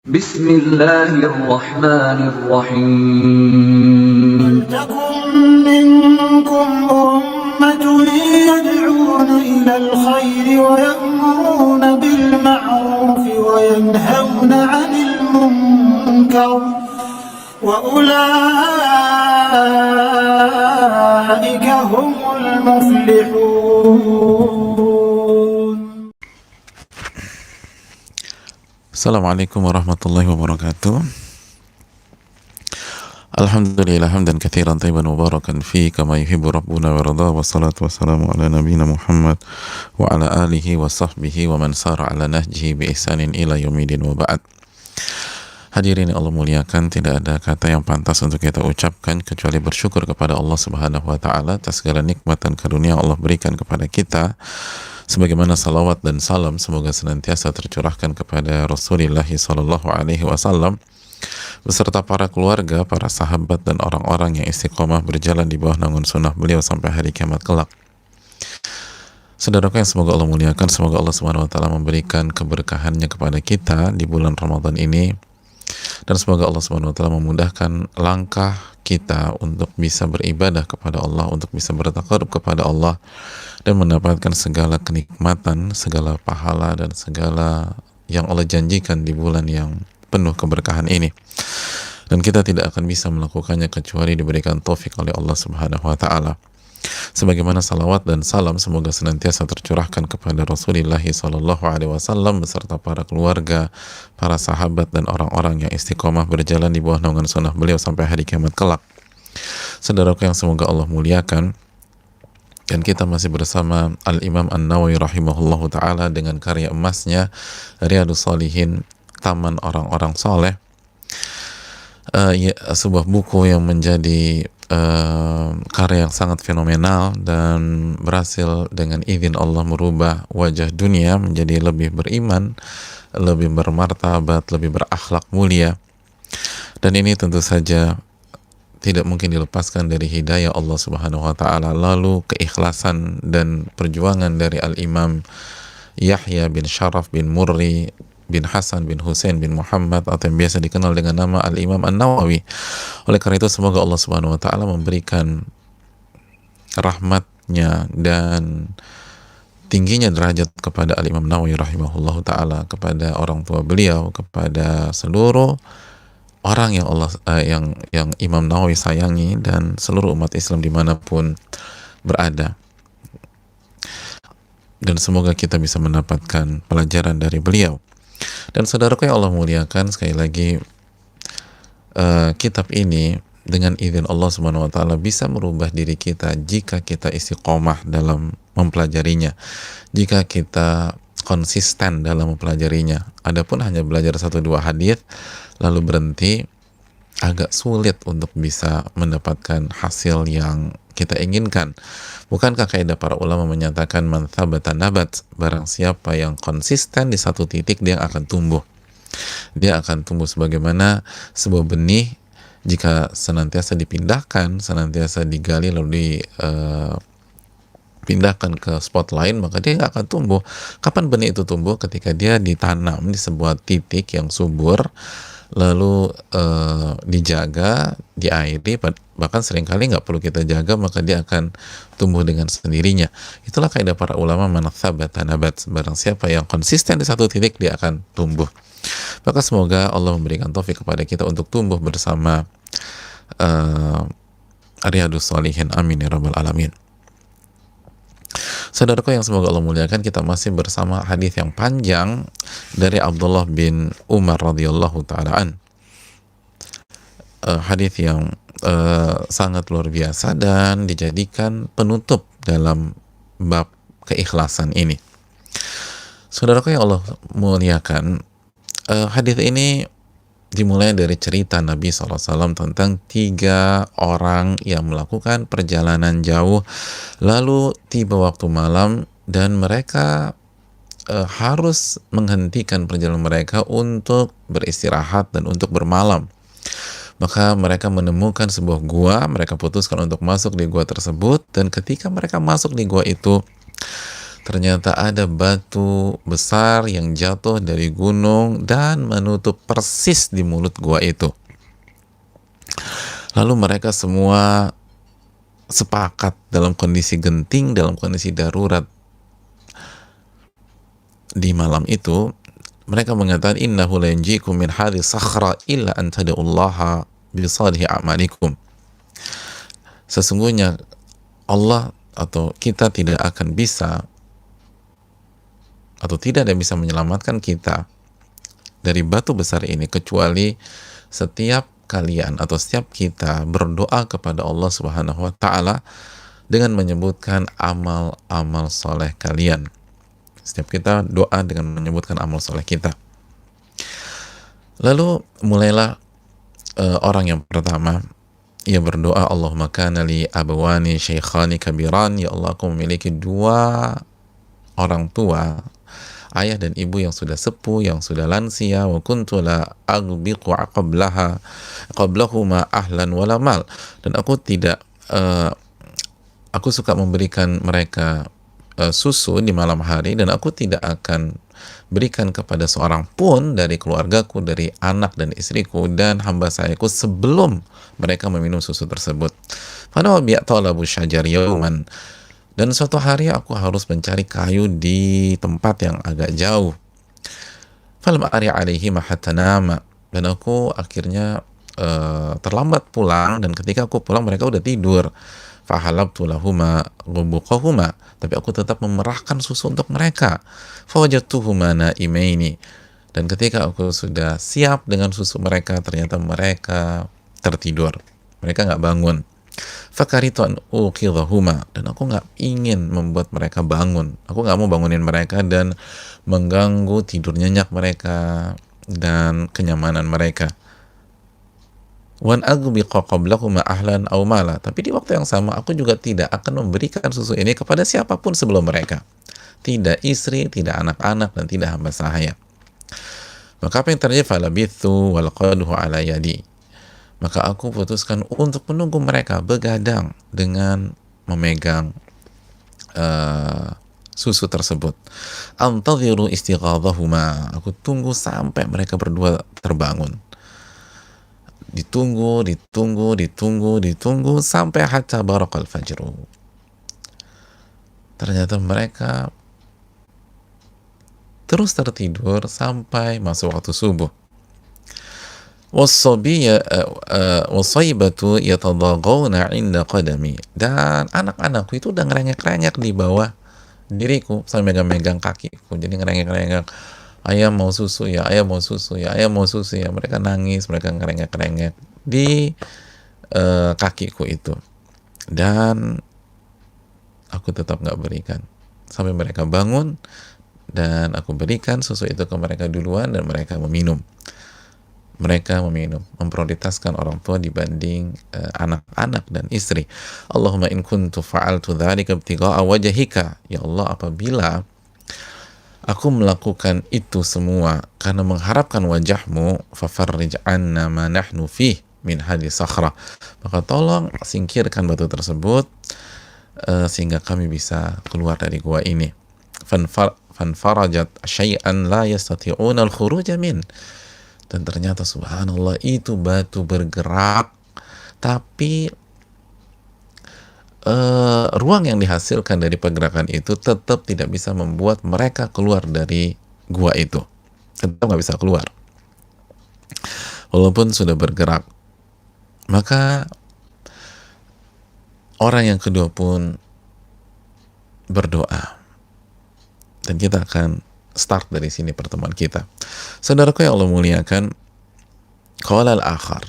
بسم الله الرحمن الرحيم ولتكن منكم أمة يدعون إلى الخير ويأمرون بالمعروف وينهون عن المنكر وأولئك هم المفلحون. Assalamualaikum warahmatullahi wabarakatuh. Alhamdulillah hamdan katsiran tayyiban mubarakan fi kama yuhibbu rabbuna wa yarda, wassalatu wassalamu ala nabiyyina Muhammad wa ala alihi wa sahbihi wa man sara ala nahjihi bi ihsanin ila yaumidin wa ba'd. Hadirin yang Allah muliakan, tidak ada kata yang pantas untuk kita ucapkan kecuali bersyukur kepada Allah Subhanahu wa taala atas segala nikmat dan karunia Allah berikan kepada kita. Sebagaimana salawat dan salam semoga senantiasa tercurahkan kepada Rasulullah sallallahu alaihi wasallam beserta para keluarga, para sahabat dan orang-orang yang istiqomah berjalan di bawah naungan sunnah beliau sampai hari kiamat kelak. Saudaraku yang semoga Allah muliakan, semoga Allah Subhanahu wa taala memberikan keberkahannya kepada kita di bulan Ramadan ini, dan semoga Allah Subhanahu wa taala memudahkan langkah kita untuk bisa beribadah kepada Allah, untuk bisa bertaqarrub kepada Allah dan mendapatkan segala kenikmatan, segala pahala dan segala yang Allah janjikan di bulan yang penuh keberkahan ini. Dan kita tidak akan bisa melakukannya kecuali diberikan taufik oleh Allah Subhanahu wa taala. Sebagaimana salawat dan salam semoga senantiasa tercurahkan kepada Rasulullah sallallahu alaihi wasallam beserta para keluarga, para sahabat dan orang-orang yang istiqomah berjalan di bawah naungan sunnah beliau sampai hari kiamat kelak. Saudaraku yang semoga Allah muliakan, dan kita masih bersama Al-Imam An-Nawawi rahimahullahu ta'ala dengan karya emasnya Riyadhus Shalihin, Taman Orang-Orang Soleh, sebuah buku yang menjadi karya yang sangat fenomenal dan berhasil dengan izin Allah merubah wajah dunia menjadi lebih beriman, lebih bermartabat, lebih berakhlak mulia. Dan ini tentu saja tidak mungkin dilepaskan dari hidayah Allah Subhanahu wa taala, lalu keikhlasan dan perjuangan dari Al-Imam Yahya bin Sharaf bin Murri bin Hasan bin Hussein bin Muhammad atau yang biasa dikenal dengan nama Al-Imam An-Nawawi. Oleh karena itu semoga Allah Subhanahu wa taala memberikan rahmatnya dan tingginya derajat kepada Al-Imam Nawawi rahimahullahu taala, kepada orang tua beliau, kepada seluruh orang yang yang Imam Nawawi sayangi dan seluruh umat Islam dimanapun berada. Dan semoga kita bisa mendapatkan pelajaran dari beliau. Dan saudaraku yang Allah muliakan, sekali lagi kitab ini dengan izin Allah Subhanahu wa taala bisa merubah diri kita jika kita istiqomah dalam mempelajarinya, jika kita konsisten dalam mempelajarinya. Adapun hanya belajar 1-2 hadis lalu berhenti, agak sulit untuk bisa mendapatkan hasil yang kita inginkan. Bukankah kaidah para ulama menyatakan man thabata nabat, barang siapa yang konsisten di satu titik dia akan tumbuh. Dia akan tumbuh sebagaimana sebuah benih, jika senantiasa dipindahkan, senantiasa digali lalu dipindahkan ke spot lain, maka dia akan tumbuh. Kapan benih itu tumbuh? Ketika dia ditanam di sebuah titik yang subur, lalu dijaga, diairi, bahkan seringkali nggak perlu kita jaga, maka dia akan tumbuh dengan sendirinya. Itulah kaidah para ulama, man thabata nabat, barang siapa yang konsisten di satu titik dia akan tumbuh. Maka semoga Allah memberikan taufik kepada kita untuk tumbuh bersama Riyadhus Shalihin, amin ya rabbal alamin. Saudaraku yang semoga Allah muliakan, kita masih bersama hadis yang panjang dari Abdullah bin Umar radhiyallahu ta'ala hadis yang sangat luar biasa dan dijadikan penutup dalam bab keikhlasan ini. Saudaraku yang Allah muliakan, hadis ini dimulai dari cerita Nabi SAW tentang 3 orang yang melakukan perjalanan jauh, lalu tiba waktu malam dan mereka harus menghentikan perjalanan mereka untuk beristirahat dan untuk bermalam. Maka mereka menemukan sebuah gua, mereka putuskan untuk masuk di gua tersebut, dan ketika mereka masuk di gua itu ternyata ada batu besar yang jatuh dari gunung dan menutup persis di mulut gua itu. Lalu mereka semua sepakat dalam kondisi genting, dalam kondisi darurat di malam itu. Mereka mengatakan, innahu la yanjikum min hadhihi sakhra illa an tad'ullaha bi salihi a'malikum. Sesungguhnya Allah atau kita tidak akan bisa, atau tidak ada yang bisa menyelamatkan kita dari batu besar ini kecuali setiap kalian atau setiap kita berdoa kepada Allah Subhanahu wa taala dengan menyebutkan amal-amal soleh kalian. Setiap kita doa dengan menyebutkan amal soleh kita. Lalu mulailah orang yang pertama, ia berdoa, Allahumma kana li abawani syaikhani kabiran, ya Allah, aku memiliki dua orang tua, ayah dan ibu yang sudah sepuh, yang sudah lansia, wa kuntu la aghbiqu qablahuma ahlan wala mal, dan aku tidak aku suka memberikan mereka susu di malam hari, dan aku tidak akan berikan kepada seorang pun dari keluargaku, dari anak dan istriku dan hamba sayaku sebelum mereka meminum susu tersebut. Fana bi'talabu syajar yauman, dan suatu hari aku harus mencari kayu di tempat yang agak jauh. Falam ari alaihi hatta nama, dan aku akhirnya terlambat pulang, dan ketika aku pulang mereka udah tidur. Fahalabtu lahuma ghubuqahuma, tapi aku tetap memerahkan susu untuk mereka. Fawajadtuhuma naimaini, dan ketika aku sudah siap dengan susu mereka, ternyata mereka tertidur, mereka nggak bangun. Fakaritu an uqidhahuma, dan aku nggak ingin membuat mereka bangun, aku nggak mau bangunin mereka dan mengganggu tidur nyenyak mereka dan kenyamanan mereka. Wan aghbiqa qablahuma ahlan aw mala, tapi di waktu yang sama aku juga tidak akan memberikan susu ini kepada siapapun sebelum mereka, tidak istri, tidak anak-anak, dan tidak hamba sahaya. Maka apa yang terjadi? Falabithu wal qadhu ala yadi, maka aku putuskan untuk menunggu mereka begadang dengan memegang susu tersebut. Antadhiru istighadhahuma, aku tunggu sampai mereka berdua terbangun. Ditunggu sampai hatta barakal fajru. Ternyata mereka terus tertidur sampai masuk waktu subuh. Wasaibatu yatadagawna inda qadami, dan anak-anakku itu udah ngerengek-rengek di bawah diriku sambil megang-megang kakiku, jadi ngerengek-rengek, ayah mau susu ya, ayah mau susu ya, ayah mau susu ya. Mereka nangis, mereka ngerengek-rengek di kakiku itu, dan aku tetap nggak berikan sampai mereka bangun, dan aku berikan susu itu ke mereka duluan, dan mereka meminum. Memprioritaskan orang tua dibanding anak-anak dan istri. Allahumma in kuntu fa'altu dzalika ibtigha'a wajhika, ya Allah, apabila aku melakukan itu semua karena mengharapkan wajahmu, fafarrij anna ma nahnu fih min hadhi sakhra, maka tolong singkirkan batu tersebut sehingga kami bisa keluar dari gua ini. Fanfarajat syai'an la yastati'una al-khuruja min, dan ternyata subhanallah itu batu bergerak, tapi ruang yang dihasilkan dari pergerakan itu tetap tidak bisa membuat mereka keluar dari gua itu, tetap nggak bisa keluar walaupun sudah bergerak. Maka orang yang kedua pun berdoa, dan kita akan start dari sini pertemuan kita. Saudaraku yang Allah muliakan, qala al-akhar,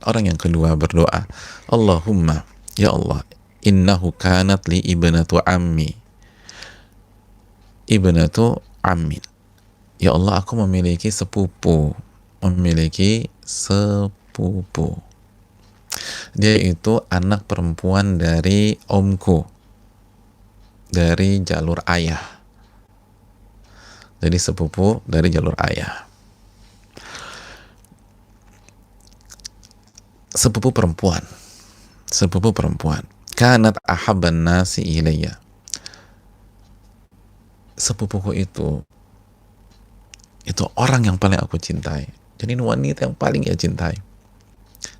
orang yang kedua berdoa, Allahumma, ya Allah, innahu kanat li ibnatu ammi, ya Allah, aku memiliki sepupu, dia itu anak perempuan dari omku, dari jalur ayah, jadi sepupu dari jalur ayah, sepupu perempuan. Kanat ahabban nasi ilayya, sepupuku itu orang yang paling aku cintai. Jadi ini wanita yang paling ia cintai.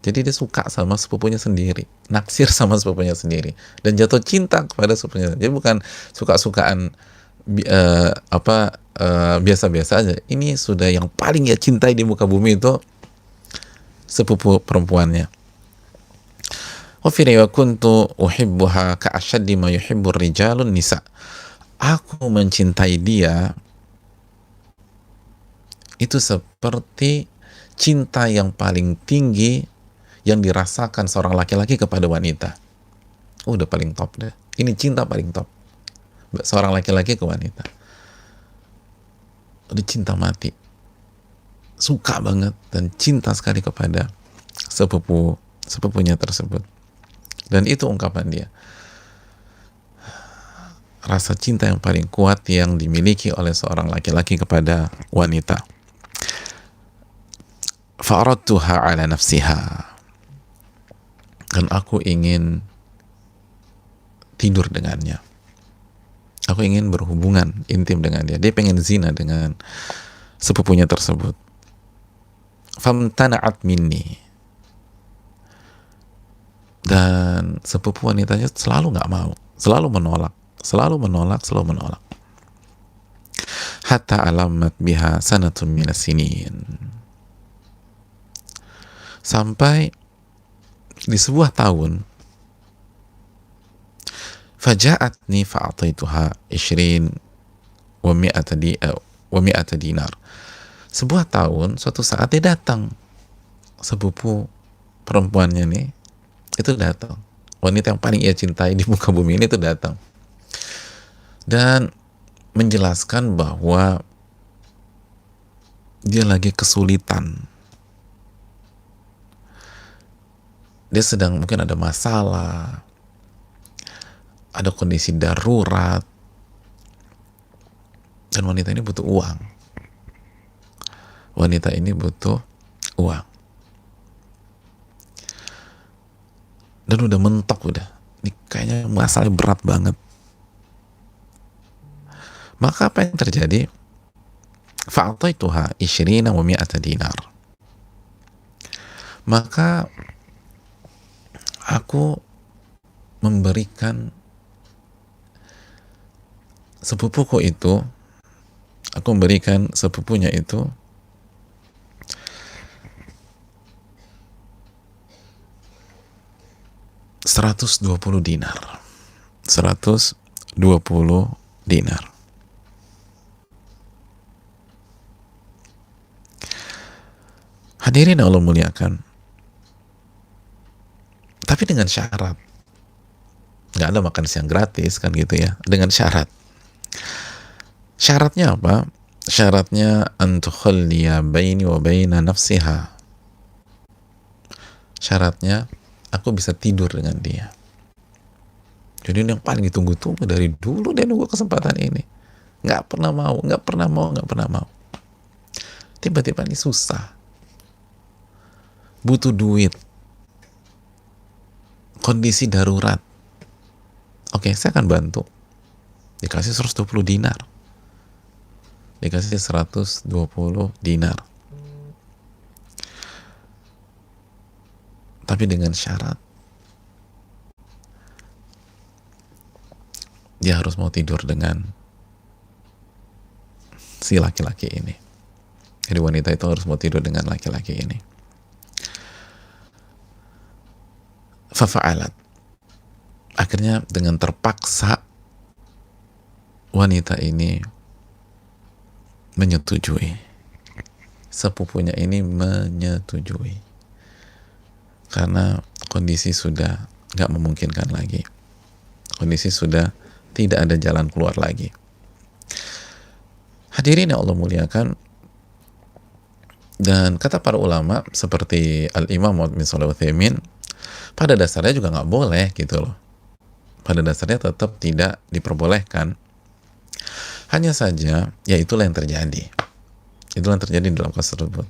Jadi dia suka sama sepupunya sendiri, naksir sama sepupunya sendiri, dan jatuh cinta kepada sepupunya. Jadi bukan suka-sukaan biasa-biasa aja. Ini sudah yang paling ia cintai di muka bumi itu sepupu perempuannya. Wa fi riwayat kuntu uhibbuha ka ashaddi ma yuhibbur rijalun nisa. Aku mencintai dia itu seperti cinta yang paling tinggi yang dirasakan seorang laki-laki kepada wanita. Udah paling top deh. Ini cinta paling top. Seorang laki-laki ke wanita. Udah cinta mati. Suka banget dan cinta sekali kepada sepupunya tersebut. Dan itu ungkapan dia. Rasa cinta yang paling kuat yang dimiliki oleh seorang laki-laki kepada wanita. Fa'aradtuha ala nafsiha, dan aku ingin tidur dengannya, aku ingin berhubungan intim dengan dia. Dia pengen zina dengan sepupunya tersebut. Famtana'at minni, dan sepupu wanitanya selalu nggak mau, selalu menolak. Hatta alamat biha sanatun minas sinin, sampai di sebuah tahun, faja'atni fa'ataituha 20 wa mi'ata dinar. Sebuah tahun, suatu saat dia datang, sepupu perempuannya nih, itu datang. Wanita yang paling ia cintai di muka bumi ini itu datang. Dan menjelaskan bahwa dia lagi kesulitan. Dia sedang mungkin ada masalah, ada kondisi darurat, dan wanita ini butuh uang. Dan udah mentok udah. Ini kayaknya masalahnya berat banget. Maka apa yang terjadi? Fa'ataituha 20 wa mi'ata dinar. Maka aku memberikan sepupunya itu 120 dinar. 120 dinar. Hadirin Allah muliakan. Tapi dengan syarat. Nggak ada makan siang gratis kan gitu ya. Dengan syarat. Syaratnya apa? Syaratnya antukhalliya baini wa baina nafsiha. Syaratnya aku bisa tidur dengan dia. Jadi ini yang paling ditunggu-tunggu dari dulu, dia nunggu kesempatan ini. Nggak pernah mau. Tiba-tiba ini susah. Butuh duit. Kondisi darurat. Oke, saya akan bantu. Dikasih 120 dinar. Dikasih 120 dinar. Tapi dengan syarat dia harus mau tidur dengan si laki-laki ini. Jadi wanita itu harus mau tidur dengan laki-laki ini. Fafa'alat. Akhirnya dengan terpaksa wanita ini menyetujui. Sepupunya ini menyetujui. Karena kondisi sudah nggak memungkinkan lagi. Kondisi sudah tidak ada jalan keluar lagi. Hadirin yang Allah muliakan, dan kata para ulama seperti Al-Imam Muhammad bin Shalih Al-Utsaimin, pada dasarnya juga nggak boleh gitu loh. Pada dasarnya tetap tidak diperbolehkan. Hanya saja, ya itulah yang terjadi. Itulah yang terjadi dalam kasus tersebut.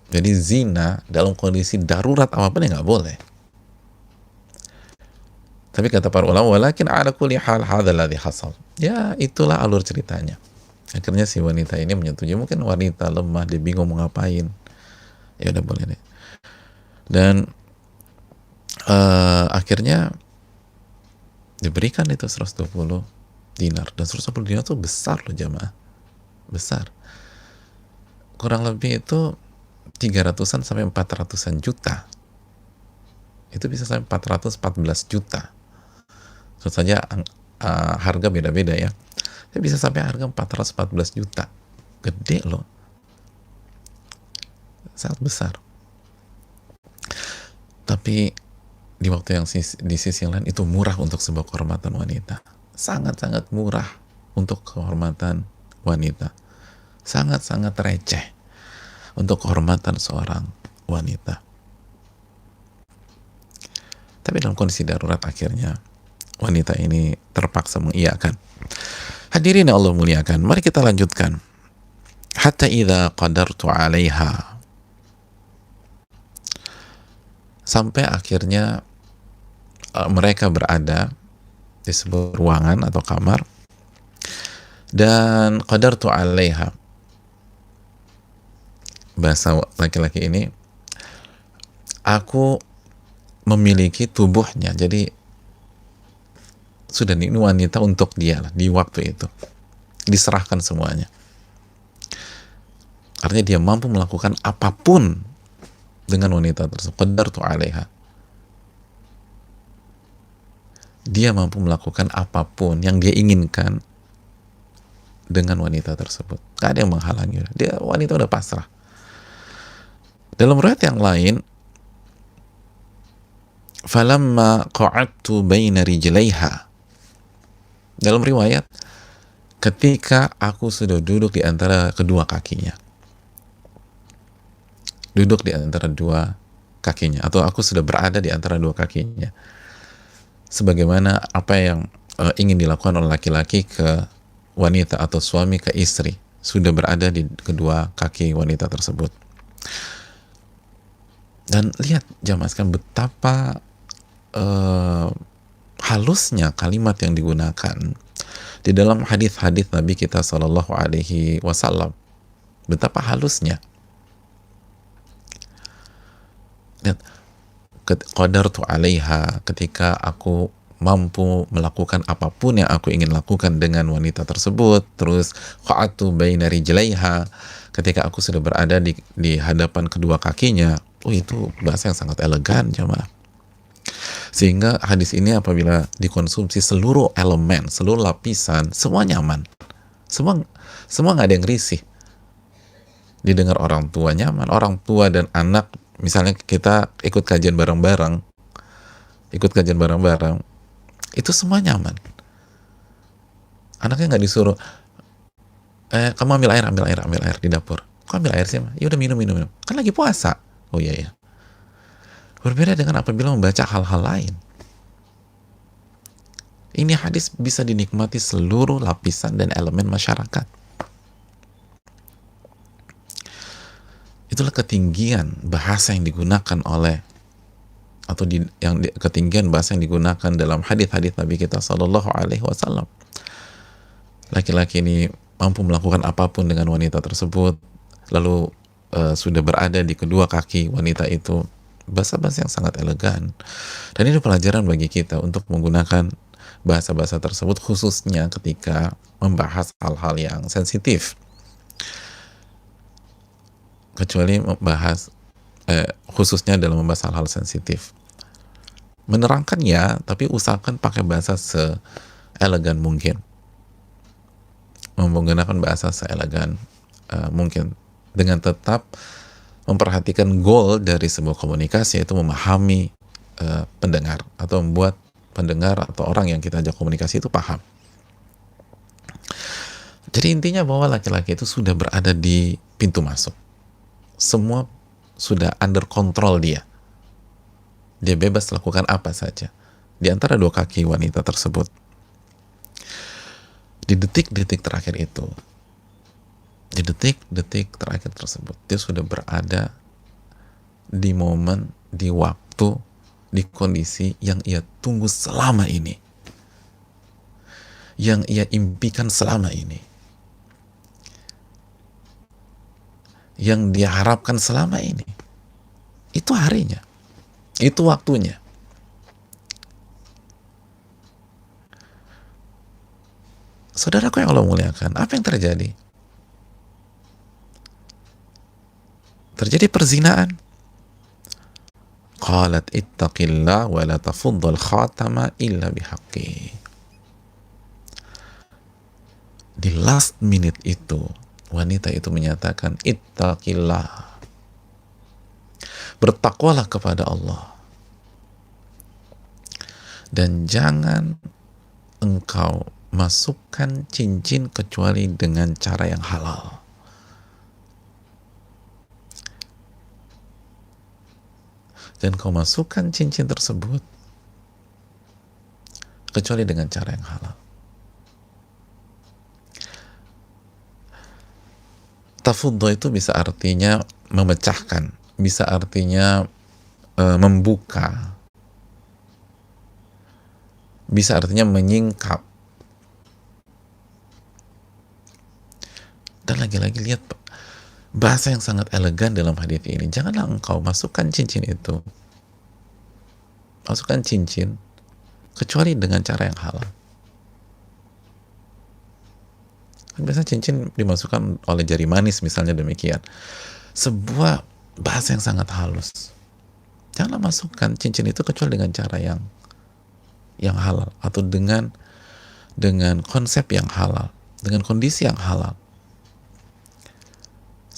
Jadi zina dalam kondisi darurat apapun ya nggak boleh. Tapi kata para ulama, walakin ala kulli hal hadzal ladzi hasal. Ya, itulah alur ceritanya. Akhirnya si wanita ini menyetujui. Mungkin wanita lemah, dia bingung mau ngapain. Ya udah boleh deh. Dan akhirnya diberikan itu 120 dinar. Dan 120 dinar itu besar loh jamaah. Besar. Kurang lebih itu 300-an sampai 400-an juta. Itu bisa sampai 414 juta. Tentu saja harga beda-beda ya. Tapi bisa sampai harga 414 juta. Gede loh. Sangat besar. Tapi di waktu yang di sisi lain itu murah untuk sebuah kehormatan wanita. Sangat-sangat murah untuk kehormatan wanita. Sangat-sangat receh untuk kehormatan seorang wanita. Tapi dalam kondisi darurat akhirnya wanita ini terpaksa mengiyakan. Hadirin yang Allah muliakan, mari kita lanjutkan. Hatta idza qadartu 'alaiha, sampai akhirnya mereka berada di sebuah ruangan atau kamar, dan qadartu 'alaiha, bahasa laki-laki ini, aku memiliki tubuhnya. Jadi sudah ini wanita untuk dia lah, di waktu itu diserahkan semuanya. Artinya dia mampu melakukan apapun dengan wanita tersebut. Qadartu 'alaiha, dia mampu melakukan apapun yang dia inginkan dengan wanita tersebut. Gak ada yang menghalangi. Dia wanita udah pasrah. Dalam riwayat yang lain, falamma qa'adtu baina rijlaiha, dalam riwayat, ketika aku sudah duduk di antara kedua kakinya. Duduk di antara dua kakinya, atau aku sudah berada di antara dua kakinya. Sebagaimana apa yang ingin dilakukan oleh laki-laki ke wanita atau suami ke istri, sudah berada di kedua kaki wanita tersebut. Dan lihat jamaah sekalian betapa halusnya kalimat yang digunakan di dalam hadis-hadis Nabi kita Shallallahu Alaihi Wasallam. Betapa halusnya. Lihat, qadartu 'alaiha, ketika aku mampu melakukan apapun yang aku ingin lakukan dengan wanita tersebut. Terus qa'atu baina rijlaiha, ketika aku sudah berada di hadapan kedua kakinya. Itu bahasa yang sangat elegan jemaah. Sehingga hadis ini apabila dikonsumsi seluruh elemen, seluruh lapisan, semua nyaman. Semua nggak ada yang risih. Didengar orang tua nyaman, orang tua dan anak, misalnya kita ikut kajian bareng-bareng, itu semua nyaman. Anaknya nggak disuruh, kamu ambil air di dapur. Kok ambil air sih? Ya udah minum. Kan lagi puasa. Oh iya. Berbeda dengan apabila membaca hal-hal lain. Ini hadis bisa dinikmati seluruh lapisan dan elemen masyarakat. Itulah ketinggian bahasa yang digunakan oleh, atau ketinggian bahasa yang digunakan dalam hadis-hadis Nabi kita Shallallahu Alaihi Wasallam. Laki-laki ini mampu melakukan apapun dengan wanita tersebut, lalu sudah berada di kedua kaki wanita itu. Bahasa-bahasa yang sangat elegan. Dan ini pelajaran bagi kita untuk menggunakan bahasa-bahasa tersebut, khususnya ketika membahas hal-hal yang sensitif. Kecuali membahas khususnya dalam membahas hal-hal sensitif. Menerangkan ya, tapi usahakan pakai bahasa seelegan mungkin. Menggunakan bahasa seelegan mungkin, dengan tetap memperhatikan goal dari sebuah komunikasi, yaitu memahami pendengar, atau membuat pendengar atau orang yang kita ajak komunikasi itu paham. Jadi intinya bahwa laki-laki itu sudah berada di pintu masuk. Semua sudah under control dia. Dia bebas lakukan apa saja di antara dua kaki wanita tersebut. Di detik-detik terakhir itu, di detik-detik terakhir tersebut, dia sudah berada di momen, di waktu di kondisi yang ia tunggu selama ini, yang ia impikan selama ini, yang dia harapkan selama ini. Itu harinya, itu waktunya. Saudaraku yang Allah muliakan, apa yang terjadi? Terjadi perzinaan. Qalat ittaqillah wa la tafuddal khatama illa bihaqqi. Di last minute itu, wanita itu menyatakan ittaqillah. Bertakwalah kepada Allah. Dan jangan engkau masukkan cincin kecuali dengan cara yang halal. Dan kau masukkan cincin tersebut kecuali dengan cara yang halal. Tafuddo itu bisa artinya memecahkan, bisa artinya membuka, bisa artinya menyingkap. Dan lagi-lagi lihat bahasa yang sangat elegan dalam hadis ini. Janganlah engkau masukkan cincin itu, masukkan cincin kecuali dengan cara yang halal. Kan biasanya cincin dimasukkan oleh jari manis misalnya, demikian. Sebuah bahasa yang sangat halus. Janganlah masukkan cincin itu kecuali dengan cara yang halal, atau dengan konsep yang halal, dengan kondisi yang halal.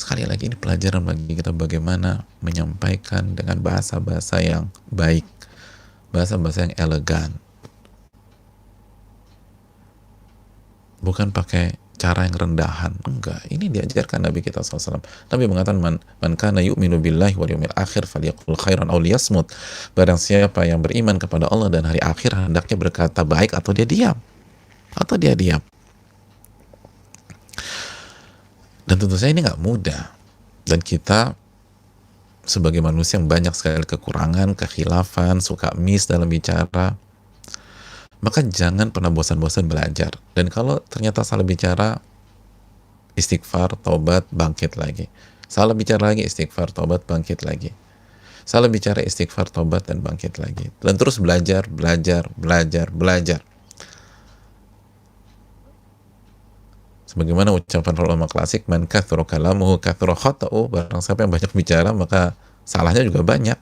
Sekali lagi, ini pelajaran bagi kita bagaimana menyampaikan dengan bahasa-bahasa yang baik, bahasa-bahasa yang elegan. Bukan pakai cara yang rendahan. Enggak, ini diajarkan Nabi kita SAW. Nabi mengatakan, man kana yu'minu billahi wal yawmil akhir falyaqul khairan aw liyasmut. Barang siapa yang beriman kepada Allah dan hari akhir, hendaknya berkata baik atau dia diam. Dan tentu saja ini nggak mudah. Dan kita sebagai manusia yang banyak sekali kekurangan, kekhilafan, suka miss dalam bicara, maka jangan pernah bosan-bosan belajar. Dan kalau ternyata salah bicara, istighfar, taubat, bangkit lagi. Salah bicara lagi, istighfar, taubat, bangkit lagi. Salah bicara, istighfar, taubat, dan bangkit lagi. Dan terus belajar. Sebagaimana ucapan ulama klasik, man kathura kalamuhu kathura khata'u, barang siapa yang banyak bicara maka salahnya juga banyak.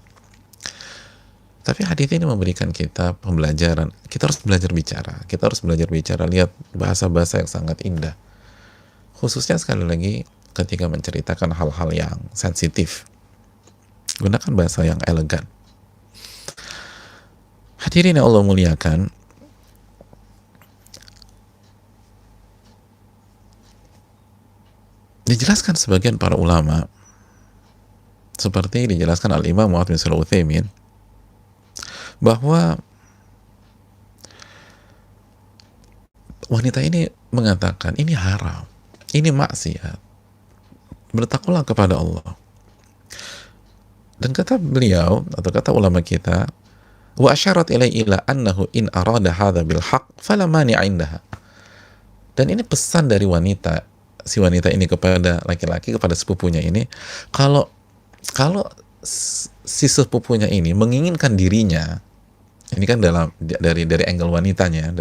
Tapi hadis ini memberikan kita pembelajaran. Kita harus belajar bicara. Lihat bahasa-bahasa yang sangat indah. Khususnya sekali lagi ketika menceritakan hal-hal yang sensitif. Gunakan bahasa yang elegan. Hadirin yang Allah muliakan, dijelaskan sebagian para ulama, seperti dijelaskan Al-Imam Muhammad bin Shalih Al-Utsaimin, bahwa wanita ini mengatakan ini haram, ini maksiat, bertakwalah kepada Allah. Dan kata beliau, atau kata ulama kita, wa asyarat ila annahu in arada hadha bil haqq fala mani'a indaha. Dan ini pesan dari si wanita ini kepada laki-laki, kepada sepupunya ini, kalau si sepupunya ini menginginkan dirinya, ini kan dari angle wanitanya,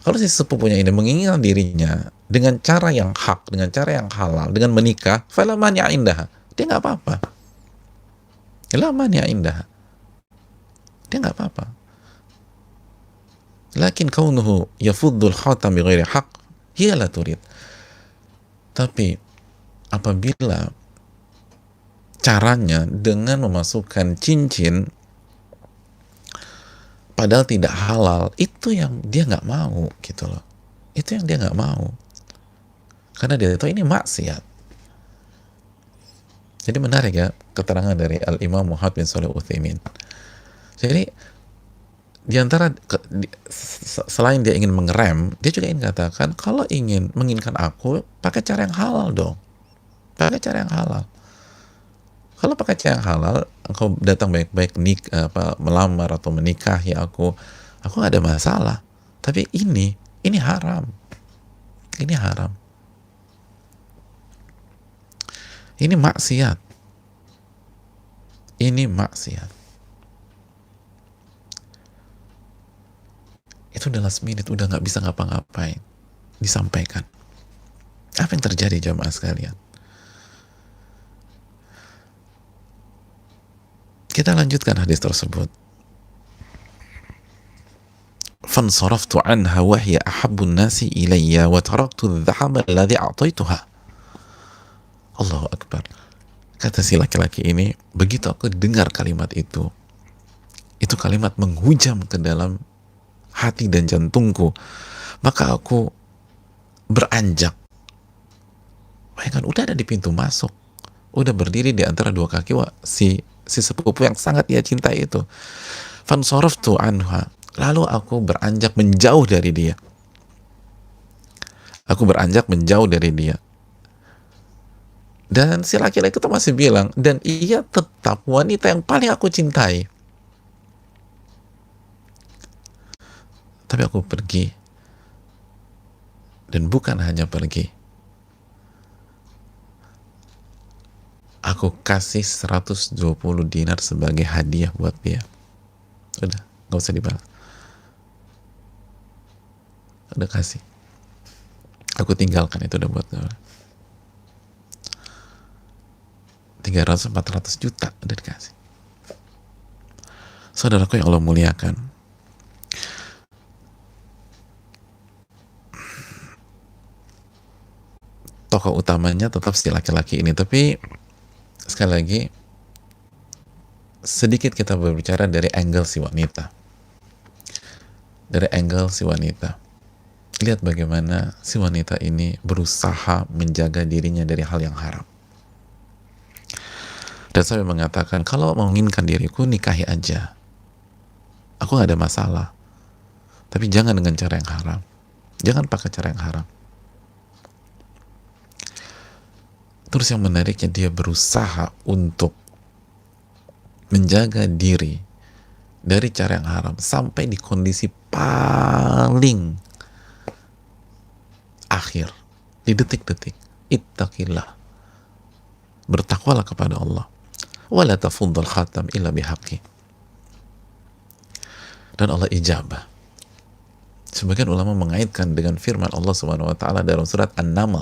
kalau si sepupunya ini menginginkan dirinya dengan cara yang hak, dengan cara yang halal, dengan menikah, fala mani'a indaha, dia nggak apa-apa. La mani'a indaha, dia nggak apa-apa. Lakin kaunuhu yafuddul khatam bi ghairi haqq hiya la turid. Tapi apabila caranya dengan memasukkan cincin padahal tidak halal, itu yang dia nggak mau, gitu loh. Itu yang dia nggak mau, karena dia tahu ini maksiat. Jadi menarik ya keterangan dari Al-Imam Muhammad bin Shalih Al-Utsaimin. Jadi selain dia ingin mengerem, dia juga ingin katakan, kalau menginginkan aku, pakai cara yang halal dong. Pakai cara yang halal. Kalau pakai cara yang halal, engkau datang baik-baik melamar atau menikahi aku nggak ada masalah. Tapi ini haram. Ini haram. Ini maksiat. Ini maksiat. Itu udah last minute, udah nggak bisa ngapa-ngapain. Disampaikan. Apa yang terjadi jamaah sekalian? Kita lanjutkan hadis tersebut. Fansaraftu anha wa hiya ahabbun nasi ilayya wa taraktu adh-dhahaba alladhi a'taytuha. Allahu akbar. Kata si laki-laki ini, begitu aku dengar kalimat itu kalimat menghujam ke dalam hati dan jantungku, maka aku beranjak. Bayangkan, udah ada di pintu masuk, udah berdiri di antara dua kaki si sepupu yang sangat dia cintai itu. Fansaraftu anha, lalu aku beranjak menjauh dari dia. Aku beranjak menjauh dari dia. Dan si laki-laki itu masih bilang, dan ia tetap wanita yang paling aku cintai. Tapi aku pergi. Dan bukan hanya pergi. Aku kasih 120 dinar sebagai hadiah buat dia. Udah, gak usah dibalas. Udah kasih. Aku tinggalkan, itu udah buat gue. 300-400 juta udah dikasih. Saudaraku yang Allah muliakan, tokoh utamanya tetap si laki-laki ini. Tapi sekali lagi, sedikit kita berbicara dari angle si wanita. Dari angle si wanita, lihat bagaimana si wanita ini berusaha menjaga dirinya dari hal yang haram. Dan saya mengatakan, kalau menginginkan diriku, nikahi aja. Aku gak ada masalah. Tapi jangan dengan cara yang haram. Jangan pakai cara yang haram. Terus yang menariknya, dia berusaha untuk menjaga diri dari cara yang haram sampai di kondisi paling akhir, di detik-detik. Ittaqillah. Bertakwalah kepada Allah. Wala tafuddal khatam illa bihaqqi. Dan Allah ijabah. Sebagian ulama mengaitkan dengan firman Allah Subhanahu wa taala dalam surat An-Naml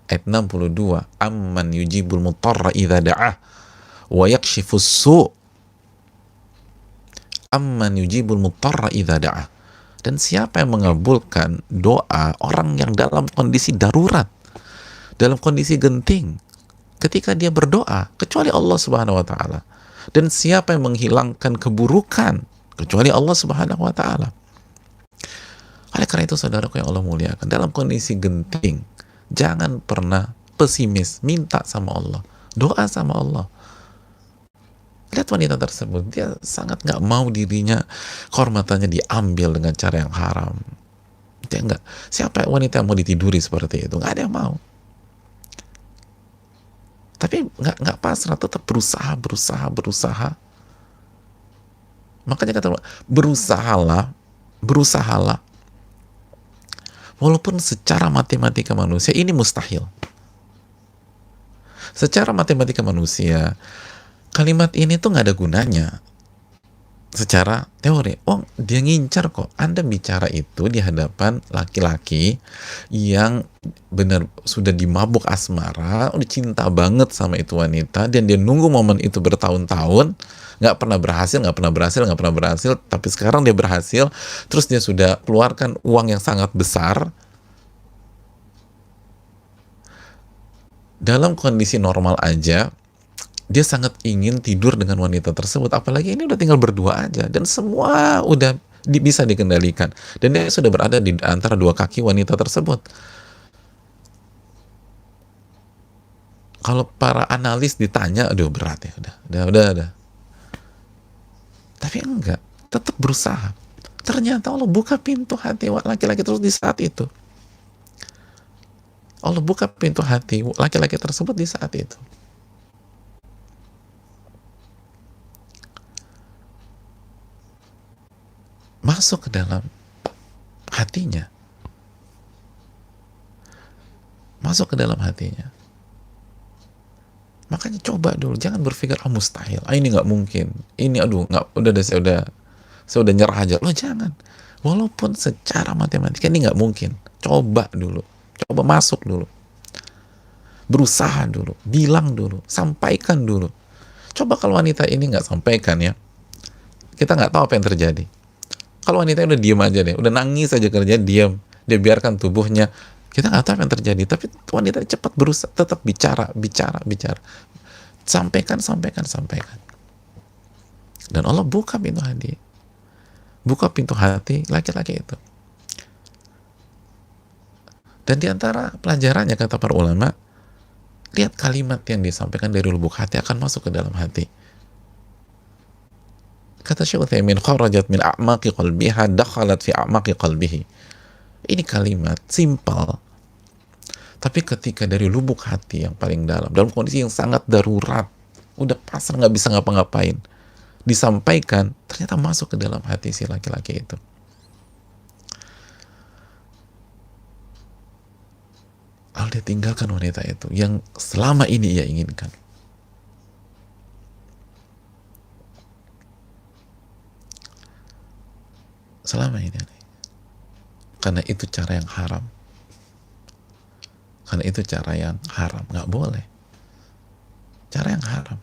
ayat 62, amman yujibul mutarra idza da'ah wa yakshifus su'. Amman yujibul mutarra idza da'ah. Dan siapa yang mengabulkan doa orang yang dalam kondisi darurat, dalam kondisi genting, ketika dia berdoa, kecuali Allah Subhanahu wa taala. Dan siapa yang menghilangkan keburukan, kecuali Allah Subhanahu wa taala. Oleh karena itu, saudaraku yang Allah muliakan, dalam kondisi genting, jangan pernah pesimis, minta sama Allah, doa sama Allah. Lihat wanita tersebut, dia sangat gak mau dirinya, kehormatannya diambil dengan cara yang haram. Dia enggak. Siapa wanita yang mau ditiduri seperti itu? Gak ada yang mau. Tapi nggak pasrah, tetap berusaha. Makanya kata berusahalah, walaupun secara matematika manusia ini mustahil. Secara matematika manusia, kalimat ini tuh nggak ada gunanya. Secara teori, dia ngincar kok. Anda bicara itu di hadapan laki-laki yang benar sudah dimabuk asmara, udah cinta banget sama itu wanita, dan dia nunggu momen itu bertahun-tahun, nggak pernah berhasil, tapi sekarang dia berhasil, terus dia sudah keluarkan uang yang sangat besar. Dalam kondisi normal aja, dia sangat ingin tidur dengan wanita tersebut, apalagi ini udah tinggal berdua aja, dan semua udah bisa dikendalikan, dan dia sudah berada di antara dua kaki wanita tersebut. Kalau para analis ditanya, aduh berat ya, udah. Tapi enggak, tetap berusaha. Ternyata Allah buka pintu hati laki-laki terus di saat itu. Allah buka pintu hati laki-laki tersebut di saat itu. masuk ke dalam hatinya, masuk ke dalam hatinya. Makanya coba dulu, jangan berpikir mustahil, ini nggak mungkin, ini aduh nggak, saya udah nyerah aja. Lo jangan, walaupun secara matematika ini nggak mungkin, coba dulu, coba masuk dulu, berusaha dulu, bilang dulu, sampaikan dulu. Coba kalau wanita ini nggak sampaikan ya, kita nggak tahu apa yang terjadi. Kalau wanita udah diem aja deh, udah nangis aja kerja, diem, dia biarkan tubuhnya, kita nggak tahu apa yang terjadi. Tapi wanita cepat berusaha, tetap bicara, sampaikan. Dan Allah buka pintu hati, buka pintu hati laki-laki itu. Dan diantara pelajarannya, kata para ulama, lihat kalimat yang disampaikan dari lubuk hati akan masuk ke dalam hati. Kata Syekh Utsaimin, kharajat min a'maqi qalbiha dakhalat fi a'maqi qalbihi. Ini kalimat simpel, tapi ketika dari lubuk hati yang paling dalam kondisi yang sangat darurat, udah pasrah nggak bisa ngapa-ngapain, disampaikan, ternyata masuk ke dalam hati si laki-laki itu. Lalu dia tinggalkan wanita itu yang selama ini ia inginkan. Selama ini. Karena itu cara yang haram. Karena itu cara yang haram. Nggak boleh. Cara yang haram.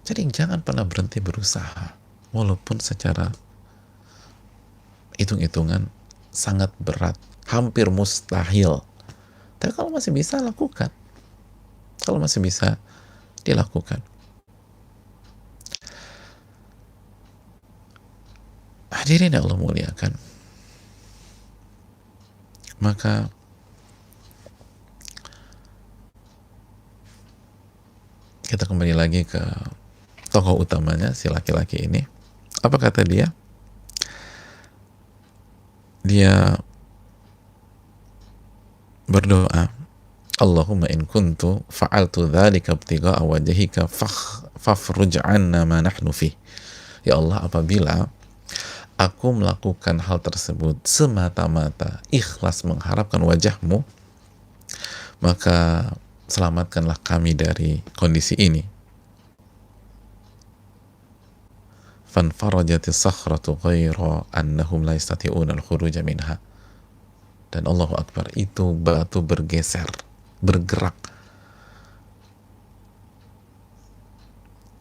Jadi jangan pernah berhenti berusaha. Walaupun secara hitung-hitungan sangat berat. Hampir mustahil. Tapi kalau masih bisa, lakukan. Kalau masih bisa, dilakukan. Hadirin yang Allah muliakan, maka kita kembali lagi ke tokoh utamanya, si laki-laki ini. Apa kata dia? Dia berdoa, Allahumma in kuntu fa'altu dzalika ibtigha'a wajhika fafruj 'anna ma nahnu fih. Ya Allah, apabila aku melakukan hal tersebut semata-mata ikhlas mengharapkan wajahmu, maka selamatkanlah kami dari kondisi ini. Fanfarajatis sakhratu ghaira annahum la yastati'una al-khuruja minha. Dan Allahu Akbar, itu batu bergeser, bergerak,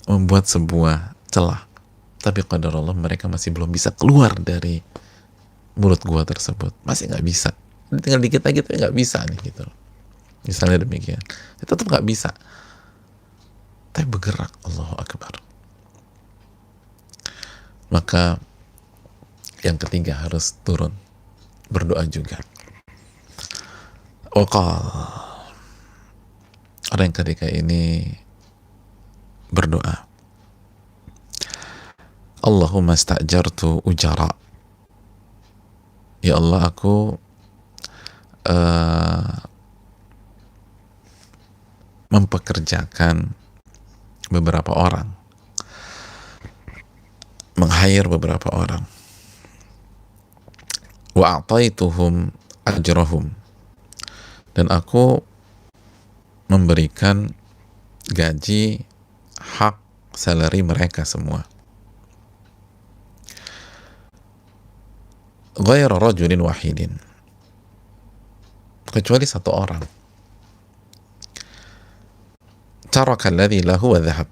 membuat sebuah celah. Tapi qadar Allah, mereka masih belum bisa keluar dari mulut gua tersebut. Masih nggak bisa. Tinggal dikit lagi tapi nggak bisa nih gitu. Misalnya demikian. Tetap nggak bisa. Tapi bergerak. Allahu Akbar. Maka yang ketiga harus turun. Berdoa juga. Waqal. Orang yang ketika ini berdoa, Allahumma sta'jartu ujara. Ya Allah, aku mempekerjakan beberapa orang, meng-hire beberapa orang. Wa a'taituhum ajrahum. Dan aku memberikan gaji, hak salary mereka semua. Ghaira rajulin wahidin, kecuali satu orang. Taraka alladhi lahu wa dhahab.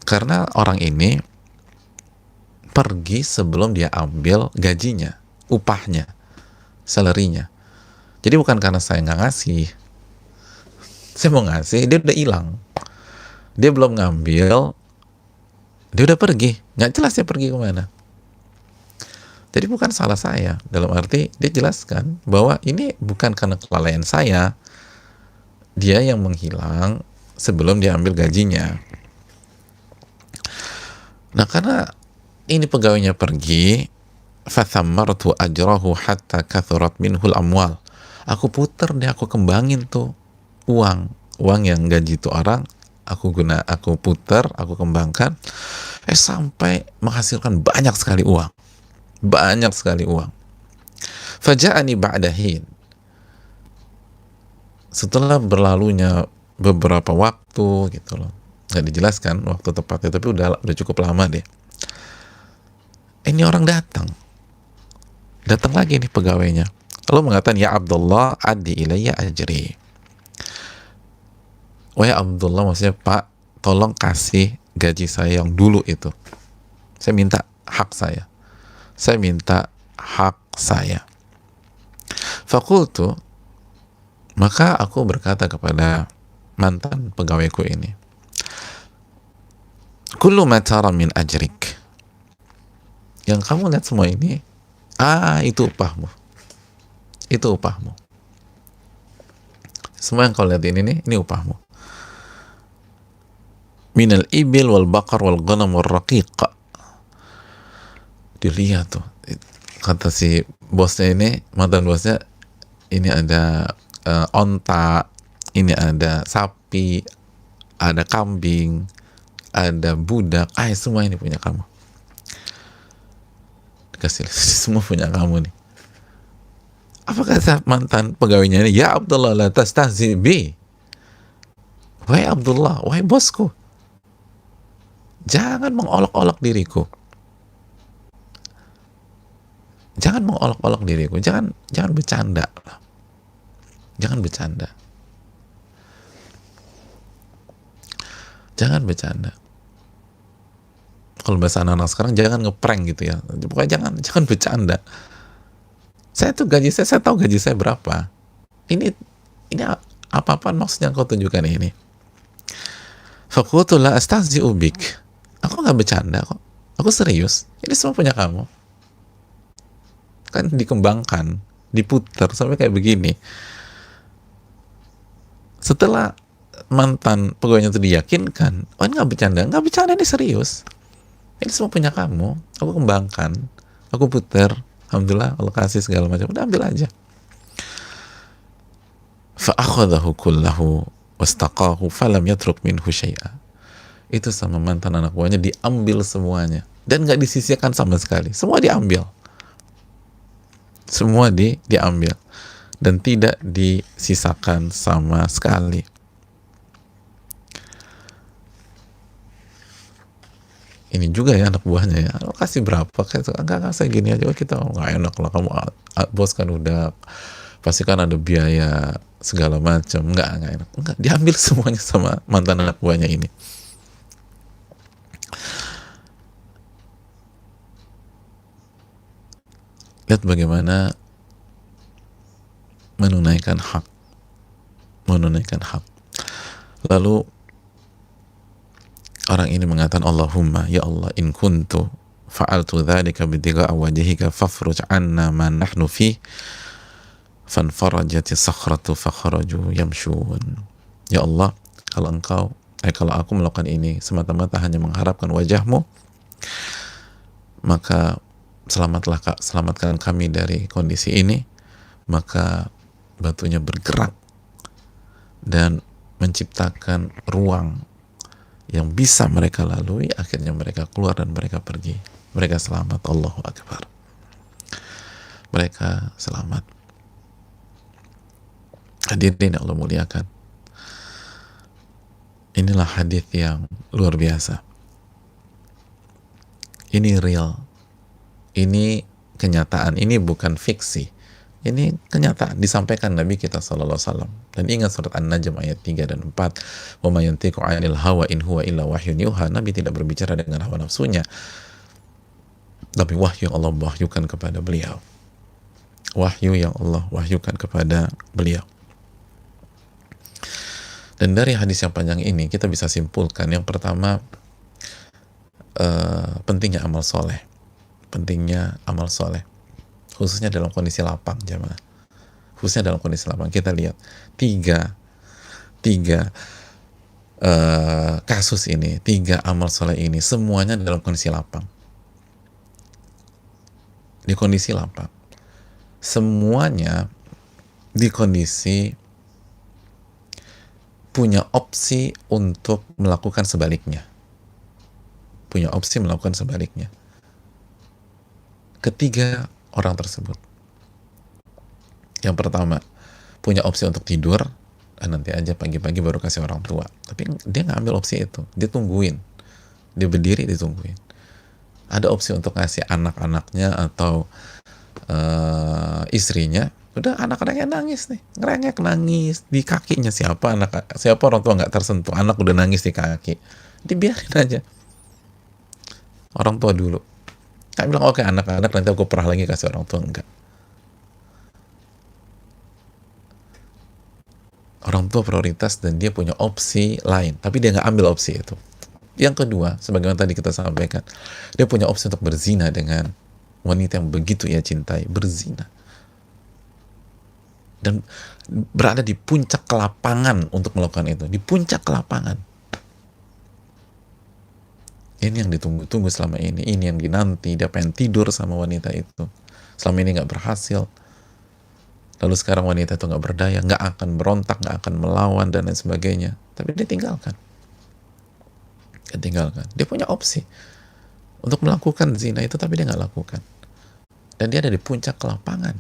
Karena orang ini pergi sebelum dia ambil gajinya, upahnya, salary-nya. Jadi bukan karena saya nggak ngasih, saya mau ngasih, dia udah hilang, dia belum ngambil, dia udah pergi, nggak jelas dia pergi kemana. Jadi bukan salah saya, dalam arti dia jelaskan bahwa ini bukan karena kelalaian saya, dia yang menghilang sebelum dia ambil gajinya. Nah, karena ini pegawainya pergi, fathammartu ajrahu hatta kathurat minhul amwal. Aku puter deh, aku kembangin tuh uang yang gaji itu orang, aku puter, aku kembangkan. sampai menghasilkan banyak sekali uang. Banyak sekali uang. Faja'ani ba'dahin. Setelah berlalunya beberapa waktu gitu loh, nggak dijelaskan waktu tepatnya, tapi udah cukup lama deh. Ini orang datang lagi nih pegawainya, lalu mengatakan, ya Abdullah, adi ilayya ajri. Wahai Abdullah, maksudnya Pak, tolong kasih gaji saya yang dulu itu. Saya minta hak saya. Fakultu, maka aku berkata kepada mantan pegawaiku ini, kullu ma tara min ajrik. Yang kamu lihat semua ini, itu upahmu. Itu upahmu. Semua yang kau lihat ini upahmu. Minal ibil wal bakar wal ghanam wal raqiq. Dilihat tuh, kata si bosnya ini, mantan bosnya, ini ada onta, ini ada sapi, ada kambing, ada budak, semua ini punya kamu. Dikasih semua punya kamu nih. Apa kata mantan pegawainya ini? Ya Abdullah, la tastahzi bi. Wahai Abdullah, wahai bosku, jangan mengolok-olok diriku. Jangan mengolok-olok diriku. Jangan bercanda. Jangan bercanda. Jangan bercanda. Kalau bahasa anak-anak sekarang, jangan ngeprank gitu ya. Pokoknya jangan bercanda. Saya tuh gaji saya tahu gaji saya berapa. Ini apa-apaan maksudnya kau tunjukkan ini? Fakultu la astahzi'u bik. Aku nggak bercanda kok. Aku serius. Ini semua punya kamu. Kan dikembangkan, diputar sampai kayak begini. Setelah mantan pegawainya itu diyakinkan, ini nggak bercanda, ini serius. Ini semua punya kamu. Aku kembangkan, aku putar. Alhamdulillah, Allah kasih segala macam. Udah ambil aja. Fa'akhadahu kullahu wastaqahu falam yatruk minhu syai'a. Itu sama mantan anak buahnya diambil semuanya dan nggak disisihkan sama sekali. Semua diambil. Semua diambil dan tidak disisakan sama sekali. Ini juga ya anak buahnya ya, lo kasih berapa? Enggak, saya gini aja. Kita nggak enak lah, kamu bos kan udah pasti kan ada biaya segala macam. Enggak enak. Enggak, diambil semuanya sama mantan anak buahnya ini. Lihat bagaimana menunaikan hak. Lalu orang ini mengatakan, Allahumma, ya Allah, in kuntu fa'altu dzalika bitiga'a wajhika fafruj 'anna ma nahnu fi fanfarajati sakhratu fakharaju yamshun. Ya Allah, kalau aku melakukan ini semata-mata hanya mengharapkan wajahmu, maka selamatkan kami dari kondisi ini. Maka batunya bergerak dan menciptakan ruang yang bisa mereka lalui. Akhirnya mereka keluar dan mereka pergi. Mereka selamat. Allahu Akbar. Mereka selamat. Hadirin Allah muliakan, inilah hadis yang luar biasa. Ini real. Ini kenyataan. Ini bukan fiksi. Ini kenyataan disampaikan Nabi kita SAW. Dan ingat surat An-Najm ayat 3 dan 4. Wa ma yantiqu 'anil hawa in huwa illa wahyun yuha. Nabi tidak berbicara dengan hawa nafsunya, tapi wahyu yang Allah wahyukan kepada beliau. Wahyu yang Allah wahyukan kepada beliau. Dan dari hadis yang panjang ini kita bisa simpulkan, yang pertama, pentingnya amal soleh. Pentingnya amal soleh, khususnya dalam kondisi lapang, jemaah. Khususnya dalam kondisi lapang. Kita lihat tiga kasus ini, 3 amal soleh ini, semuanya dalam kondisi lapang. Di kondisi lapang. Semuanya di kondisi punya opsi untuk melakukan sebaliknya. punya opsi melakukan sebaliknya. Ketiga orang tersebut, yang pertama punya opsi untuk tidur, nanti aja pagi-pagi baru kasih orang tua, tapi dia nggak ambil opsi itu, dia tungguin, dia berdiri ditungguin. Ada opsi untuk ngasih anak-anaknya atau istrinya, udah anak-anaknya nangis nih, ngerengek nangis di kakinya, siapa orang tua nggak tersentuh, anak udah nangis di kaki, dibiarin aja. Orang tua dulu, nggak bilang oke anak-anak nanti aku perah lagi kasih orang tua, enggak. Orang tua prioritas dan dia punya opsi lain, tapi dia nggak ambil opsi itu. Yang kedua, sebagaimana tadi kita sampaikan, dia punya opsi untuk berzina dengan wanita yang begitu ia cintai, berzina. Dan berada di puncak kelapangan untuk melakukan itu, di puncak kelapangan. Ini yang ditunggu-tunggu selama ini yang dinanti, dia pengen tidur sama wanita itu. Selama ini nggak berhasil. Lalu sekarang wanita itu nggak berdaya, nggak akan berontak, nggak akan melawan, dan lain sebagainya. Tapi dia tinggalkan. Dia punya opsi untuk melakukan zina itu, tapi dia nggak lakukan. Dan dia ada di puncak kelapangan.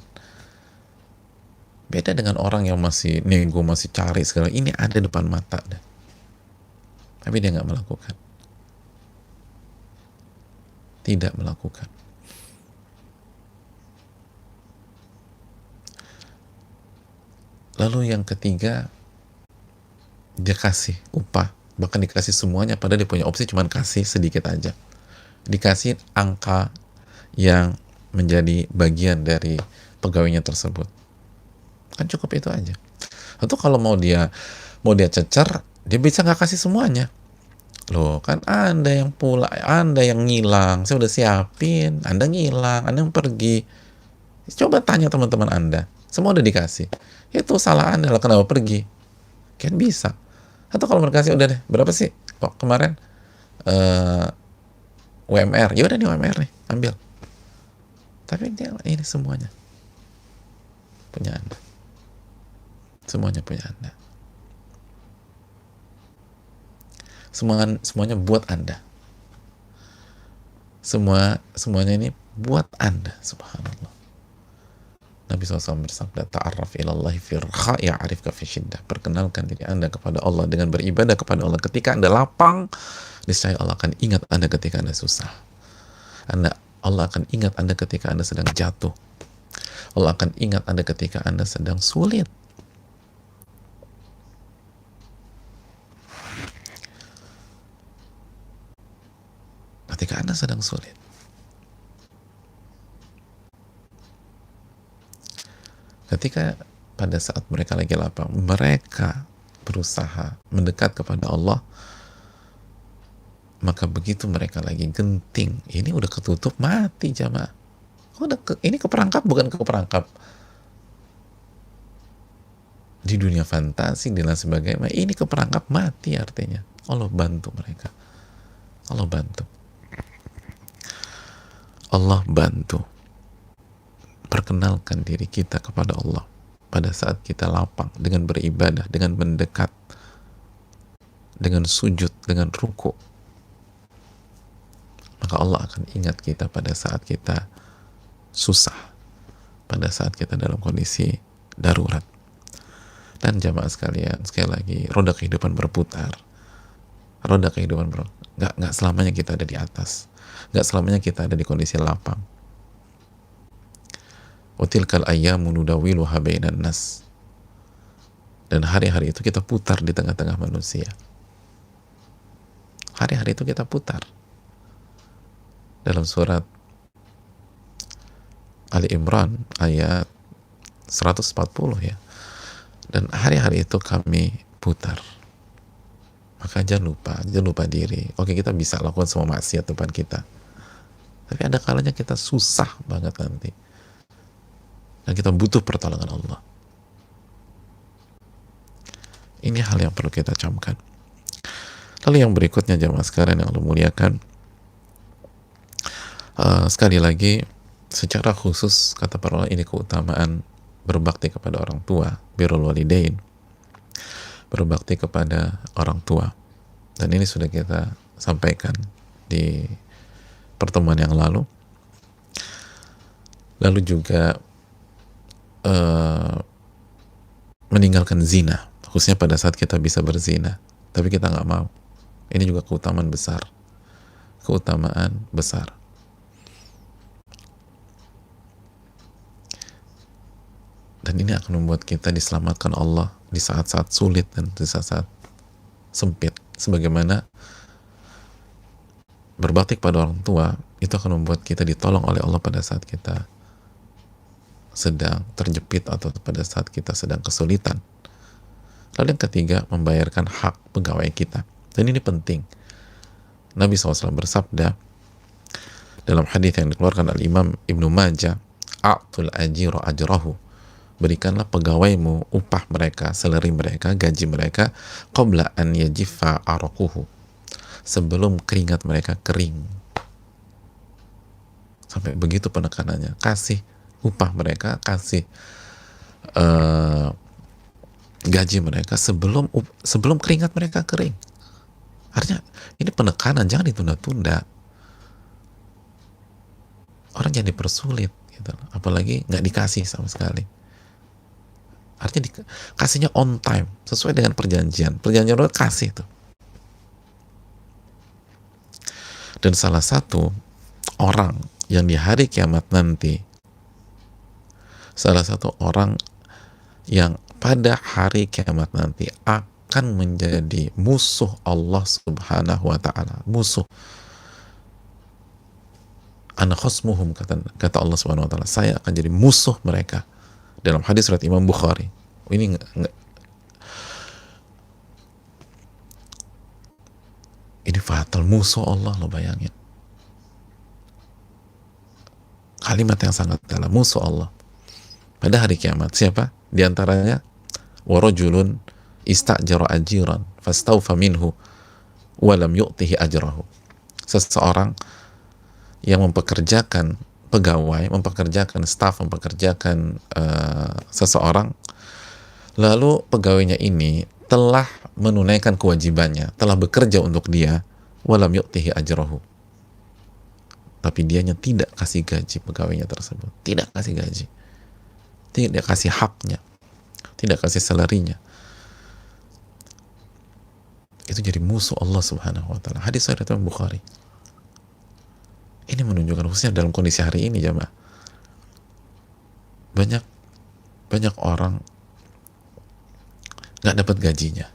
Beda dengan orang yang masih nego, masih cari segala, ini ada depan mata dah. Tapi dia nggak melakukan. Tidak melakukan. Lalu yang ketiga, dia kasih upah, bahkan dikasih semuanya, padahal dia punya opsi cuman kasih sedikit aja. Dikasih angka yang menjadi bagian dari pegawainya tersebut. Kan cukup itu aja. Atau kalau mau dia cecer, dia bisa nggak kasih semuanya. Loh, kan Anda yang Anda yang ngilang, saya udah siapin, Anda ngilang, Anda yang pergi. Coba tanya teman-teman Anda, semua udah dikasih. Itu salah Anda lah, kenapa pergi? Kan bisa. Atau kalau mereka kasih, udah deh, berapa sih kok kemarin UMR, ya udah nih UMR nih, ambil. Tapi dia, ini semuanya punya Anda. Semuanya punya Anda. Semuanya buat Anda. Semuanya ini buat Anda, subhanallah. Nabi SAW bersabda, ta'arraf ilallahi fi raha ya'rifka fi syiddah. Perkenalkan diri Anda kepada Allah dengan beribadah kepada Allah ketika Anda lapang, niscaya Allah akan ingat Anda ketika Anda susah. Allah akan ingat Anda ketika Anda sedang jatuh. Allah akan ingat Anda ketika Anda sedang sulit. Ketika Anda sedang sulit. Ketika pada saat mereka lagi lapang, mereka berusaha mendekat kepada Allah, maka begitu mereka lagi genting, ini udah ketutup, mati jamaah. Ini keperangkap, bukan keperangkap di dunia fantasi dan sebagainya. Ini keperangkap, mati artinya. Allah bantu mereka. Allah bantu. Allah bantu. Perkenalkan diri kita kepada Allah pada saat kita lapang, dengan beribadah, dengan mendekat, dengan sujud, dengan ruku. Maka Allah akan ingat kita pada saat kita susah, pada saat kita dalam kondisi darurat. Dan jamaah sekalian, sekali lagi, roda kehidupan berputar. Roda kehidupan nggak selamanya kita ada di atas, nggak selamanya kita ada di kondisi lapang. Watilkal ayyamu nudawiluha bainan nas. Dan hari-hari itu kita putar di tengah-tengah manusia. Hari-hari itu kita putar. Dalam surat Ali Imran ayat 140 ya. Dan hari-hari itu kami putar. Maka jangan lupa diri. Oke, kita bisa lakukan semua maksiat depan kita. Tapi ada kalanya kita susah banget nanti. Dan kita butuh pertolongan Allah. Ini hal yang perlu kita camkan. Lalu yang berikutnya jamaah sekalian yang Allah muliakan, sekali lagi secara khusus kata para ulama, ini keutamaan berbakti kepada orang tua, birrul walidain, berbakti kepada orang tua. Dan ini sudah kita sampaikan di pertemuan yang lalu. Lalu juga meninggalkan zina, khususnya pada saat kita bisa berzina, tapi kita nggak mau. Ini juga keutamaan besar. Dan ini akan membuat kita diselamatkan Allah di saat-saat sulit dan di saat-saat sempit. Sebagaimana berbakti kepada orang tua itu akan membuat kita ditolong oleh Allah pada saat kita sedang terjepit atau pada saat kita sedang kesulitan. Lalu yang ketiga, membayarkan hak pegawai kita. Dan ini penting. Nabi SAW bersabda dalam hadis yang dikeluarkan oleh Imam Ibnu Majah, "A'tul ajira ajrahu." Berikanlah pegawaimu upah mereka, salary mereka, gaji mereka, qabla an yajiffa araquhu, sebelum keringat mereka kering. Sampai begitu penekanannya. Kasih upah mereka, kasih gaji mereka sebelum keringat mereka kering. Artinya ini penekanan, jangan ditunda-tunda. Orang jangan dipersulit gitu. Apalagi nggak dikasih sama sekali. Artinya kasihnya on time, sesuai dengan perjanjian udah kasih tuh. Dan salah satu orang yang di hari kiamat nanti, salah satu orang yang pada hari kiamat nanti akan menjadi musuh Allah Subhanahu wa ta'ala, musuh. Ana khosmuhum, kata Allah Subhanahu wa ta'ala, saya akan jadi musuh mereka. Dalam hadis riwayat Imam Bukhari. Ini ini fatal, musuh Allah, lo bayangin. Kalimat yang sangat dalam, musuh Allah. Pada hari kiamat, siapa? Di antaranya, warajulun istajara ajiran fastawfa minhu walam yu'tihi ajrahu. Seseorang yang mempekerjakan pegawai, mempekerjakan staf, mempekerjakan seseorang, lalu pegawainya ini telah menunaikan kewajibannya, telah bekerja untuk dia, walam yu'tihi ajrahu, tapi dianya tidak kasih gaji pegawainya tersebut, tidak kasih gaji, tidak kasih haknya, tidak kasih salarinya, itu jadi musuh Allah Subhanahu wa ta'ala. Hadis riwayat Imam Bukhari. Ini menunjukkan, khususnya dalam kondisi hari ini, jamaah, banyak orang nggak dapat gajinya,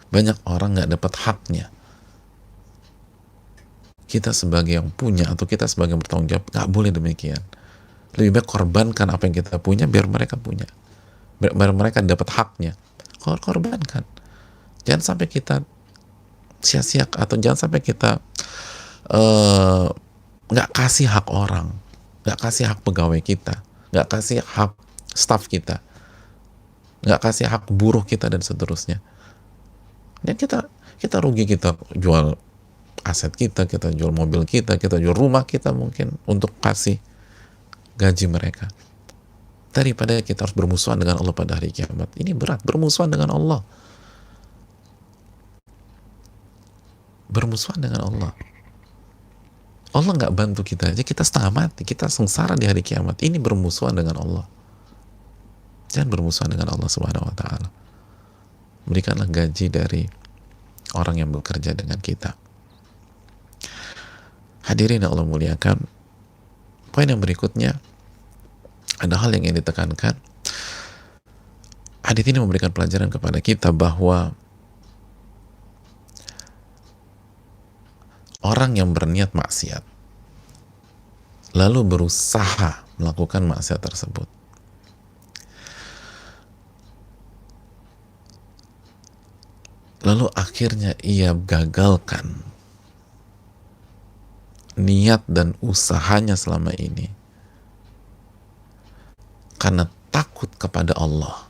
banyak orang nggak dapat haknya. Kita sebagai yang punya, atau kita sebagai yang bertanggung jawab, nggak boleh demikian. Lebih baik korbankan apa yang kita punya biar mereka punya, biar mereka dapat haknya. Korbankan. Jangan sampai kita sia-sia, atau jangan sampai kita nggak kasih hak orang, nggak kasih hak pegawai kita, nggak kasih hak staf kita, nggak kasih hak buruh kita, dan seterusnya. Dan kita rugi, kita jual aset kita jual mobil kita jual rumah kita mungkin untuk kasih gaji mereka, daripada kita harus bermusuhan dengan Allah pada hari kiamat. Ini berat, bermusuhan dengan Allah, bermusuhan dengan Allah. Allah nggak bantu kita aja, kita setengah mati, kita sengsara di hari kiamat. Ini bermusuhan dengan Allah. Jangan bermusuhan dengan Allah Subhanahu wa ta'ala. Berikanlah gaji dari orang yang bekerja dengan kita. Hadirin yang Allah muliakan, poin yang berikutnya ada hal yang ingin ditekankan. Hadits ini memberikan pelajaran kepada kita bahwa orang yang berniat maksiat lalu berusaha melakukan maksiat tersebut, lalu akhirnya ia gagalkan niat dan usahanya selama ini karena takut kepada Allah,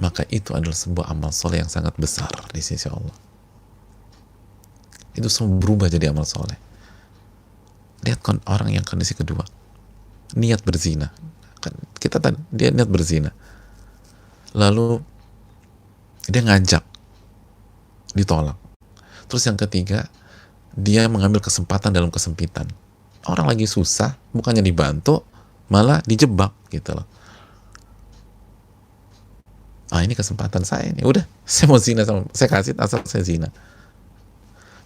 maka itu adalah sebuah amal soleh yang sangat besar di sisi Allah. Itu semua berubah jadi amal soleh. Lihat orang yang kondisi kedua, niat berzina. Kita tadi, dia niat berzina, lalu dia ngajak, ditolak. Terus yang ketiga, dia mengambil kesempatan dalam kesempitan. Orang lagi susah, bukannya dibantu, malah dijebak gitu loh. Ini kesempatan saya nih, udah saya mau zina sama, saya kasih asal saya zina.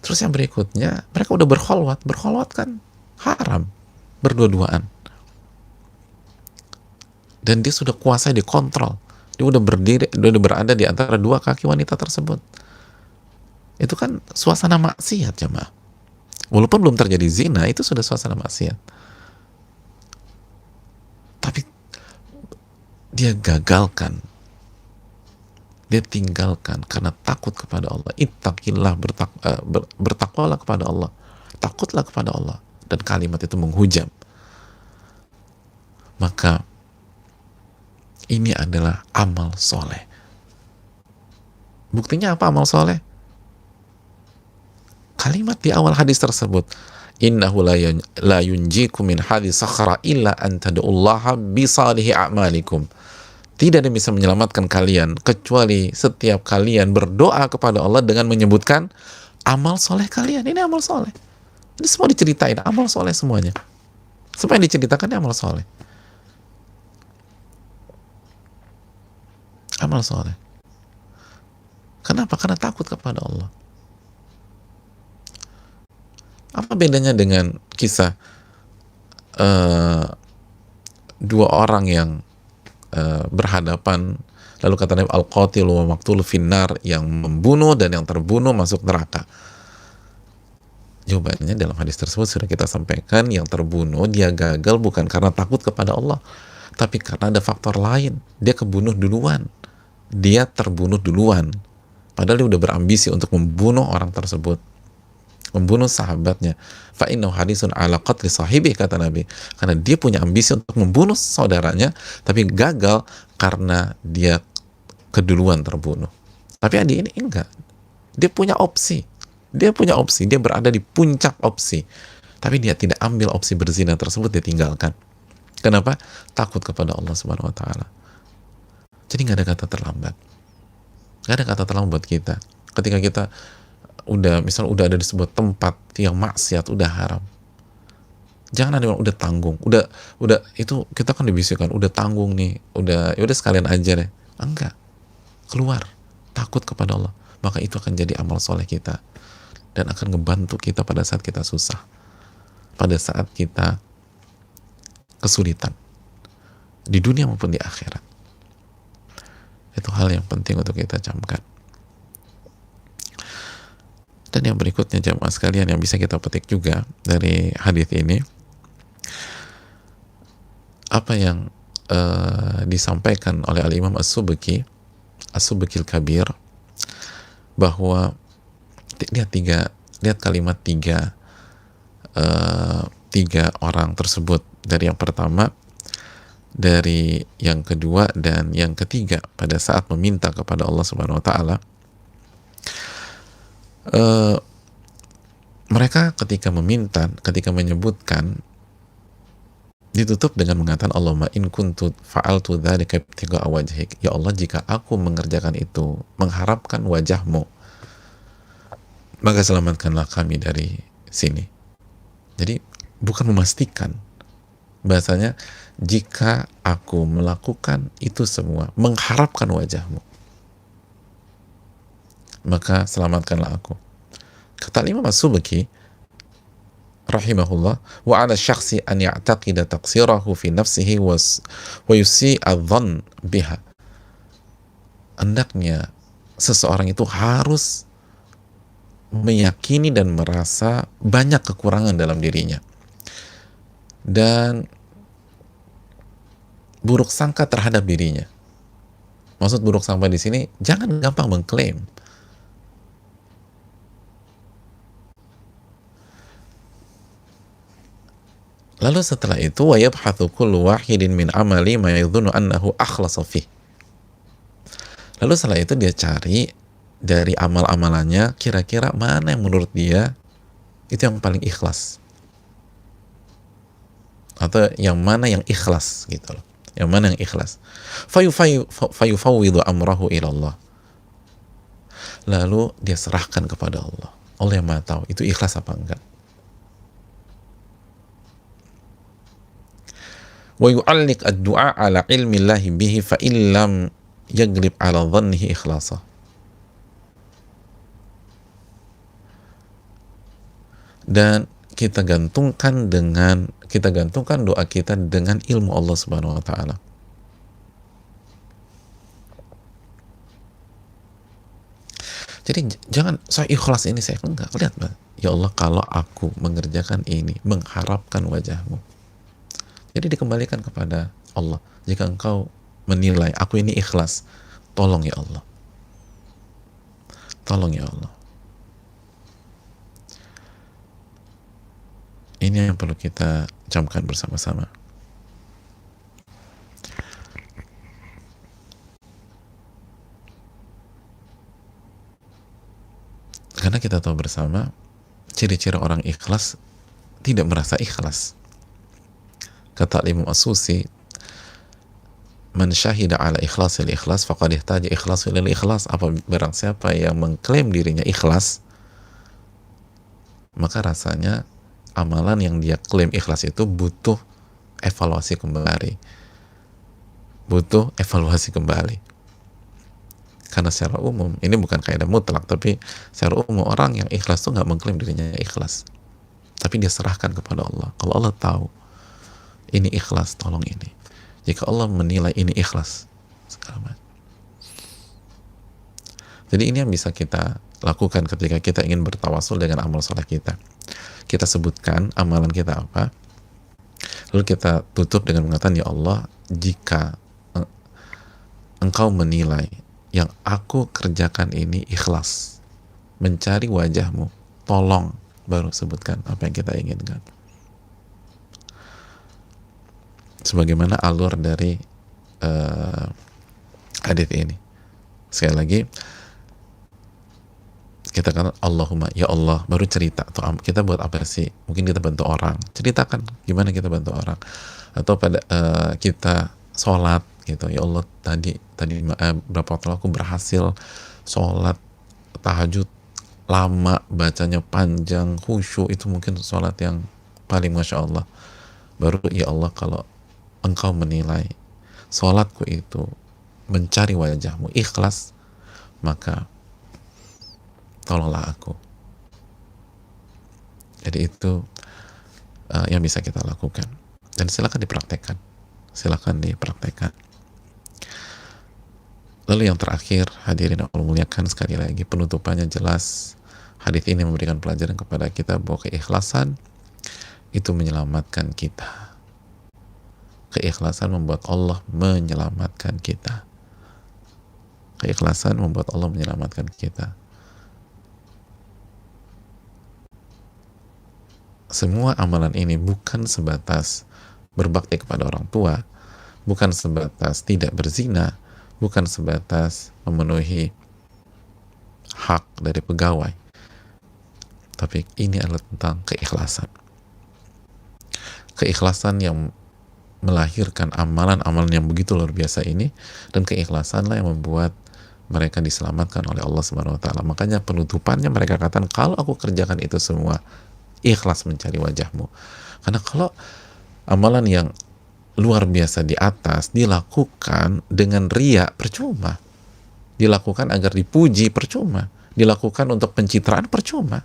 Terus yang berikutnya, mereka udah berkholwat kan haram, berdua-duaan. Dan dia sudah kuasai, dikontrol. Dia udah berdiri, udah berada di antara dua kaki wanita tersebut. Itu kan suasana maksiat, jemaah. Walaupun belum terjadi zina, itu sudah suasana maksiat. Tapi dia gagalkan, dia tinggalkan karena takut kepada Allah. Ittaqillah, bertakwalah kepada Allah, takutlah kepada Allah. Dan kalimat itu menghujam. Maka ini adalah amal soleh. Buktinya apa amal soleh? Kalimat di awal hadis tersebut, innahu la yunjikum min hadis sakhara illa an tad'ullaha bisalihi a'malikum. Tidak ada yang bisa menyelamatkan kalian kecuali setiap kalian berdoa kepada Allah dengan menyebutkan amal soleh kalian. Ini amal soleh. Ini semua diceritain, amal soleh semuanya. Semua yang diceritakan ini amal soleh. Amal soleh. Kenapa? Karena takut kepada Allah. Apa bedanya dengan kisah dua orang yang berhadapan, lalu kata Nabi, al-qatil wa maqtul finnar, yang membunuh dan yang terbunuh masuk neraka? Jawabannya dalam hadis tersebut sudah kita sampaikan, yang terbunuh dia gagal bukan karena takut kepada Allah, tapi karena ada faktor lain. Dia kebunuh duluan, dia terbunuh duluan, padahal dia udah berambisi untuk membunuh orang tersebut, membunuh sahabatnya. Fa innahu hadisun ala qatli sahibi, kata Nabi, karena dia punya ambisi untuk membunuh saudaranya, tapi gagal karena dia keduluan terbunuh. Tapi Adi ini enggak, dia punya opsi, dia berada di puncak opsi, tapi dia tidak ambil opsi berzina tersebut, dia tinggalkan. Kenapa? Takut kepada Allah Subhanahu wa taala. Jadi nggak ada kata terlambat, nggak ada kata terlambat buat kita ketika kita udah ada di sebuah tempat yang maksiat, udah haram. Jangan ada yang udah tanggung, udah itu kita kan dibisikkan, udah tanggung nih, udah sekalian aja deh. Enggak, keluar, takut kepada Allah, maka itu akan jadi amal soleh kita dan akan ngebantu kita pada saat kita susah, pada saat kita kesulitan di dunia maupun di akhirat. Itu hal yang penting untuk kita camkan. Dan yang berikutnya jamaah sekalian yang bisa kita petik juga dari hadis ini, apa yang disampaikan oleh Al-Imam As-Subki Al-Kabir, bahwa lihat kalimat tiga orang tersebut, dari yang pertama, dari yang kedua, dan yang ketiga pada saat meminta kepada Allah Subhanahu wa taala. Mereka ketika menyebutkan, ditutup dengan mengatakan, Allahumma in kuntu fa'altu dzalika ibtigha'a wajhik, ya Allah, jika aku mengerjakan itu mengharapkan wajahmu, maka selamatkanlah kami dari sini. Jadi bukan memastikan, bahasanya jika aku melakukan itu semua mengharapkan wajahmu, maka selamatkanlah aku. Kata Imam As-Subki rahimahullah, wa 'ala syakhsi an ya'taqida taqsirahu fi nafsihi wa yusi'a dhann biha. Hendaknya seseorang itu harus meyakini dan merasa banyak kekurangan dalam dirinya dan buruk sangka terhadap dirinya. Maksud buruk sangka di sini, jangan gampang mengklaim. Lalu setelah itu, wa yabhathu kullu wahidin min amali ma yadhunnu annahu akhlasa fih. Lalu setelah itu dia cari dari amal-amalannya, kira-kira mana yang menurut dia itu yang paling ikhlas, atau yang mana yang ikhlas gitu loh. Yang mana yang ikhlas. Fayufawwidhu amrahu ilallah. Lalu dia serahkan kepada Allah. Allah yang maha tahu itu ikhlas apa enggak. Wa yu'alliq ad-du'a ala ilmi Allah bihi fa illam yaglib ala dhannihi ikhlasa. Dan kita gantungkan doa kita dengan ilmu Allah Subhanahu wa taala. Jadi jangan saya ikhlas ini, saya enggak. Lihat, ya Allah, kalau aku mengerjakan ini mengharapkan wajahmu. Jadi dikembalikan kepada Allah. Jika engkau menilai aku ini ikhlas, tolong ya Allah. Tolong ya Allah. Ini yang perlu kita camkan bersama-sama. Karena kita tahu bersama ciri-ciri orang ikhlas tidak merasa ikhlas. Kata Imam As-Susi, man syahida ala ikhlasil ikhlas faqad ihtaja ikhlasu lil ikhlas. Apa barang siapa yang mengklaim dirinya ikhlas, maka rasanya amalan yang dia klaim ikhlas itu butuh evaluasi kembali. Karena secara umum, ini bukan kaidah mutlak, tapi secara umum orang yang ikhlas tuh nggak mengklaim dirinya ikhlas, tapi dia serahkan kepada Allah. Kalau Allah tahu ini ikhlas, tolong ini. Jika Allah menilai ini ikhlas, segala macam. Jadi ini yang bisa kita lakukan ketika kita ingin bertawasul dengan amal soleh kita. Kita sebutkan amalan kita apa, lalu kita tutup dengan mengatakan, ya Allah, jika engkau menilai yang aku kerjakan ini ikhlas, mencari wajahmu, tolong, baru sebutkan apa yang kita inginkan. Sebagaimana alur dari hadits ini. Sekali lagi, kita kata Allahumma, ya Allah, baru cerita. Atau kita buat apa sih? Mungkin kita bantu orang, ceritakan gimana kita bantu orang. Atau pada kita sholat gitu, ya Allah, tadi berapa waktu aku berhasil sholat tahajud lama, bacanya panjang, khusyuk, itu mungkin sholat yang paling Masya Allah. Baru, ya Allah, kalau engkau menilai sholatku itu mencari wajahmu ikhlas, maka tolonglah aku. Jadi itu yang bisa kita lakukan, dan silakan dipraktekkan. Lalu yang terakhir, hadirin Allah muliakan, sekali lagi penutupannya jelas. Hadits ini memberikan pelajaran kepada kita bahwa keikhlasan itu menyelamatkan kita. Keikhlasan membuat Allah menyelamatkan kita. Semua amalan ini bukan sebatas berbakti kepada orang tua, bukan sebatas tidak berzina, bukan sebatas memenuhi hak dari pegawai, tapi ini adalah tentang keikhlasan. Keikhlasan yang melahirkan amalan-amalan yang begitu luar biasa ini, dan keikhlasanlah yang membuat mereka diselamatkan oleh Allah Subhanahu wa taala. Makanya penutupannya mereka katakan, kalau aku kerjakan itu semua ikhlas mencari wajahmu. Karena kalau amalan yang luar biasa di atas dilakukan dengan riya, percuma. Dilakukan agar dipuji, percuma. Dilakukan untuk pencitraan, percuma.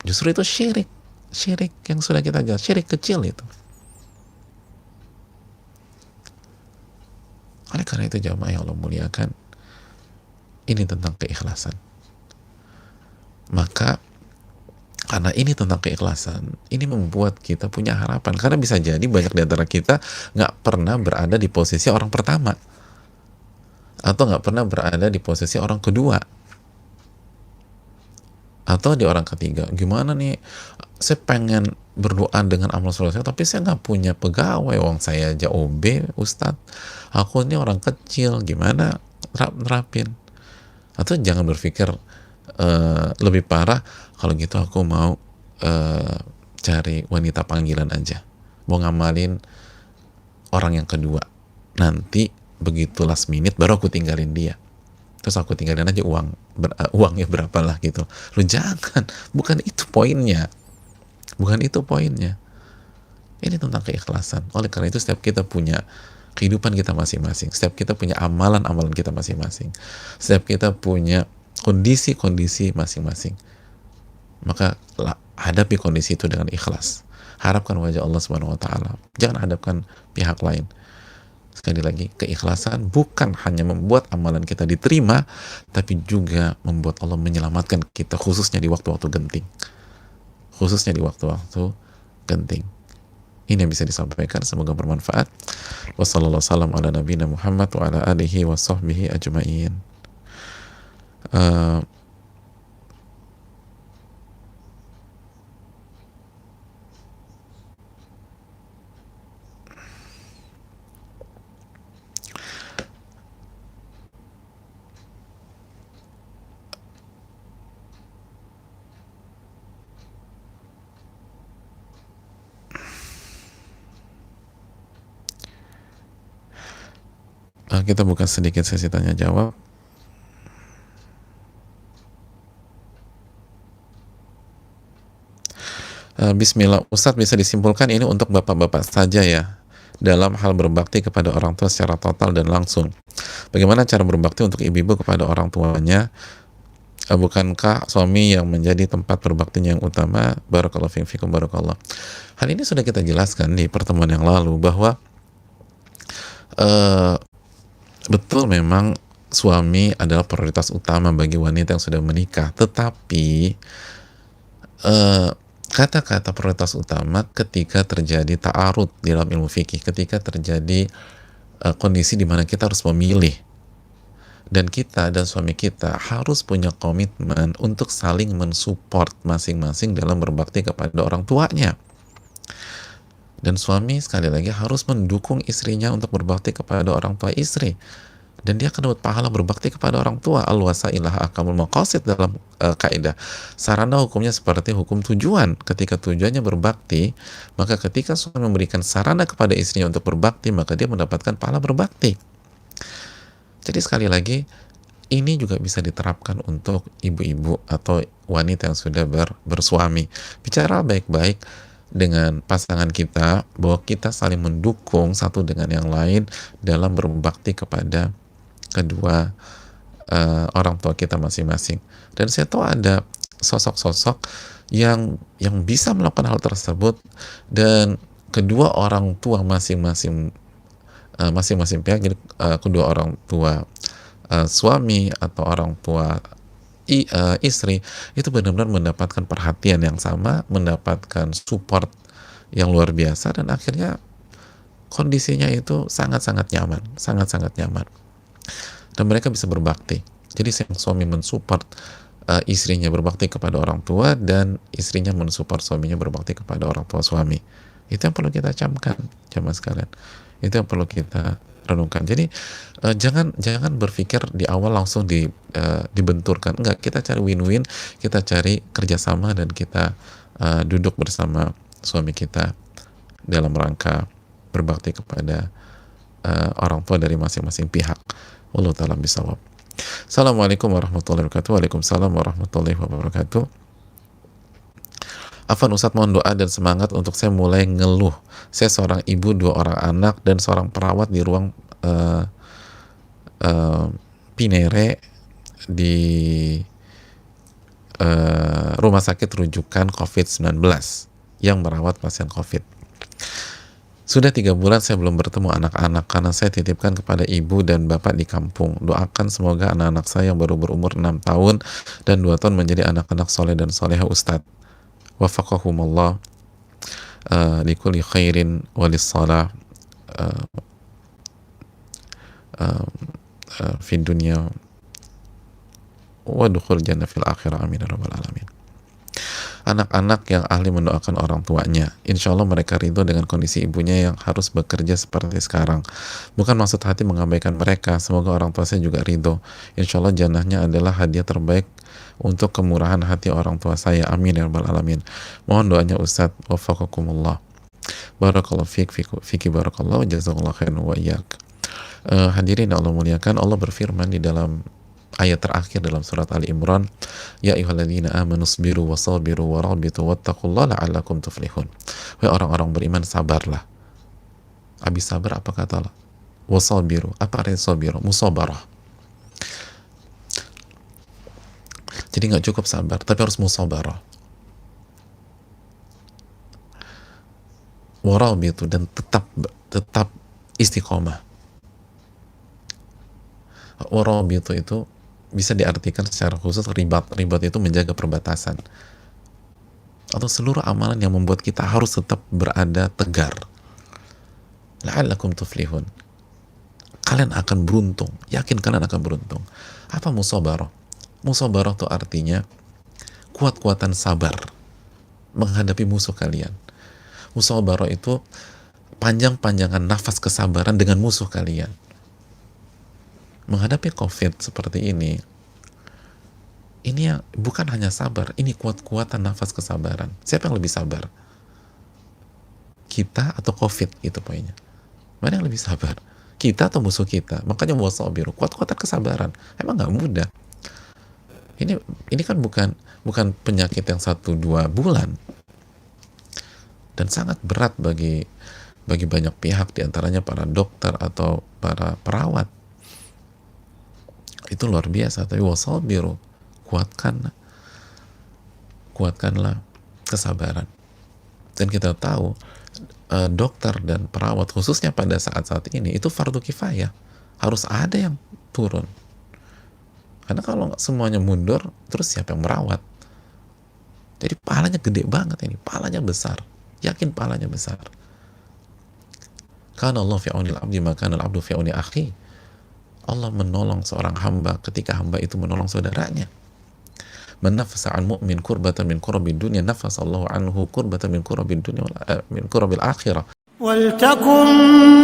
Justru itu syirik yang sudah kita jelas, syirik kecil itu. Oleh karena itu, jamaah yang Allah muliakan, ini tentang keikhlasan. Maka karena ini tentang keikhlasan, ini membuat kita punya harapan. Karena bisa jadi banyak di antara kita nggak pernah berada di posisi orang pertama, atau nggak pernah berada di posisi orang kedua, atau di orang ketiga. Gimana nih, saya pengen berdoa dengan amal soleh saya, tapi saya nggak punya pegawai, wong saya aja OB, Ustadz, aku ini orang kecil, gimana nerapin? Atau jangan berpikir lebih parah, kalau gitu aku mau cari wanita panggilan aja, mau ngamalin orang yang kedua, nanti begitu last minute baru aku tinggalin dia. terus aku tinggalin aja uangnya berapa lah gitu. Lu jangan, bukan itu poinnya, bukan itu poinnya. Ini tentang keikhlasan. Oleh karena itu setiap kita punya kehidupan kita masing-masing, setiap kita punya amalan-amalan kita masing-masing, setiap kita punya kondisi-kondisi masing-masing, maka hadapi kondisi itu dengan ikhlas. Harapkan wajah Allah Subhanahu wa taala. Jangan hadapkan pihak lain. Sekali lagi, keikhlasan bukan hanya membuat amalan kita diterima, tapi juga membuat Allah menyelamatkan kita, khususnya di waktu-waktu genting. Khususnya di waktu-waktu genting. Ini yang bisa disampaikan, semoga bermanfaat. Wassalamualaikum warahmatullahi wabarakatuh wa ala alihi wa sahbihi ajma'in. Kita buka sedikit sesi tanya jawab. Bismillah, Ustadz, bisa disimpulkan ini untuk bapak-bapak saja ya, dalam hal berbakti kepada orang tua secara total dan langsung. Bagaimana cara berbakti untuk ibu-ibu kepada orang tuanya? Bukankah suami yang menjadi tempat berbaktinya yang utama? Barakallahu fiikum, barakallah. Hal ini sudah kita jelaskan di pertemuan yang lalu, bahwa betul memang suami adalah prioritas utama bagi wanita yang sudah menikah, tetapi kata-kata prioritas utama ketika terjadi ta'arud di dalam ilmu fikih, ketika terjadi kondisi di mana kita harus memilih, dan kita dan suami kita harus punya komitmen untuk saling mensupport masing-masing dalam berbakti kepada orang tuanya. Dan suami sekali lagi harus mendukung istrinya untuk berbakti kepada orang tua istri, dan dia akan dapat pahala berbakti kepada orang tua. Al-wasailah akamul maqasid dalam kaidah. Sarana hukumnya seperti hukum tujuan. Ketika tujuannya berbakti, maka ketika suami memberikan sarana kepada istrinya untuk berbakti, maka dia mendapatkan pahala berbakti. Jadi sekali lagi, ini juga bisa diterapkan untuk ibu-ibu atau wanita yang sudah bersuami. Bicara baik-baik dengan pasangan kita, bahwa kita saling mendukung satu dengan yang lain dalam berbakti kepada kedua orang tua kita masing-masing. Dan saya tahu ada sosok-sosok yang bisa melakukan hal tersebut, dan kedua orang tua masing-masing pihak, jadi kedua orang tua suami atau orang tua istri itu benar-benar mendapatkan perhatian yang sama, mendapatkan support yang luar biasa, dan akhirnya kondisinya itu sangat-sangat nyaman, dan mereka bisa berbakti. Jadi suami mensupport istrinya berbakti kepada orang tua, dan istrinya mensupport suaminya berbakti kepada orang tua suami. Itu yang perlu kita camkan, jamaah sekalian. Itu yang perlu kita renungkan. Jadi jangan berpikir di awal langsung dibenturkan. Enggak, kita cari win-win, kita cari kerjasama, dan kita duduk bersama suami kita dalam rangka berbakti kepada orang tua dari masing-masing pihak. Wallahu ta'ala bishawab. Assalamualaikum warahmatullahi wabarakatuh. Waalaikumsalam warahmatullahi wabarakatuh. Afwan Ustadz, mohon doa dan semangat untuk saya mulai ngeluh. Saya seorang ibu, 2 orang anak, dan seorang perawat di ruang Pinere di rumah sakit rujukan COVID-19 yang merawat pasien COVID. Sudah 3 bulan saya belum bertemu anak-anak karena saya titipkan kepada ibu dan bapak di kampung. Doakan semoga anak-anak saya yang baru berumur 6 tahun dan 2 tahun menjadi anak-anak soleh dan soleha Ustadz. Wafaqahumullah likulli khairin walis-salah fi dunya wa dukhul jannah fil akhirah, amin ya rabbal alamin. Anak-anak yang ahli mendoakan orang tuanya, insya Allah mereka ridho dengan kondisi ibunya yang harus bekerja seperti sekarang. Bukan maksud hati mengabaikan mereka, semoga orang tua saya juga ridho. Insya Allah jannahnya adalah hadiah terbaik untuk kemurahan hati orang tua saya, amin ya rabbal alamin. Mohon doanya Ustadz. Wafaqakumullah. Barakallahu fiki barakallahu, jazakallahu khairan wa iyyak. Hadirin Allah muliakan, Allah berfirman di dalam ayat terakhir dalam surat Ali Imran, ya ayyuhalladzina amanu sabiru wasabiru warabitu wattaqullaha la'allakum tuflihun. Wahai orang-orang beriman, sabarlah. Habis sabar apa kata Allah? Wasabiru. Apa artinya sabiru? Musabarah. Jadi nggak cukup sabar, tapi harus musabarah. Warabitu, dan tetap istiqomah. Warabitu itu bisa diartikan secara khusus ribat. Ribat itu menjaga perbatasan atau seluruh amalan yang membuat kita harus tetap berada tegar. La'allakum tuflihun. Kalian akan beruntung, yakin kalian akan beruntung. Apa musabarah? Musabarah itu artinya kuat-kuatan sabar menghadapi musuh kalian. Musabarah itu panjang-panjangan nafas kesabaran dengan musuh kalian. Menghadapi COVID seperti ini yang bukan hanya sabar, ini kuat-kuatan nafas kesabaran. Siapa yang lebih sabar? Kita atau COVID? Itu poinnya. Mana yang lebih sabar? Kita atau musuh kita? Makanya wasabiru, kuat-kuatan kesabaran. Emang nggak mudah. Ini kan bukan penyakit yang 1-2 bulan, dan sangat berat bagi banyak pihak, diantaranya para dokter atau para perawat. Itu luar biasa. Tapi wasabiru, kuatkanlah kesabaran. Dan kita tahu dokter dan perawat khususnya pada saat-saat ini itu fardu kifayah, harus ada yang turun. Karena kalau semuanya mundur, terus siapa yang merawat? Jadi pahalanya gede banget ini, pahalanya besar. Yakin pahalanya besar. Kana Allah fi aunil abdi maka al abdu fi auni akhi. Allah menolong seorang hamba ketika hamba itu menolong saudaranya. Man nafasa an mu'min kurbatan min kurabil dunya nafasa Allah anhu kurbatan min kurabil dunya min kurabil akhirah. ولتكن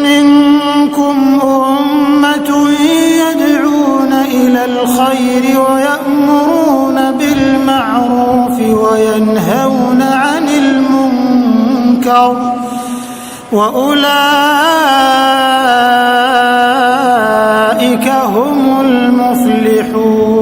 منكم أمة يدعون إلى الخير ويأمرون بالمعروف وينهون عن المنكر وأولئك هم المفلحون.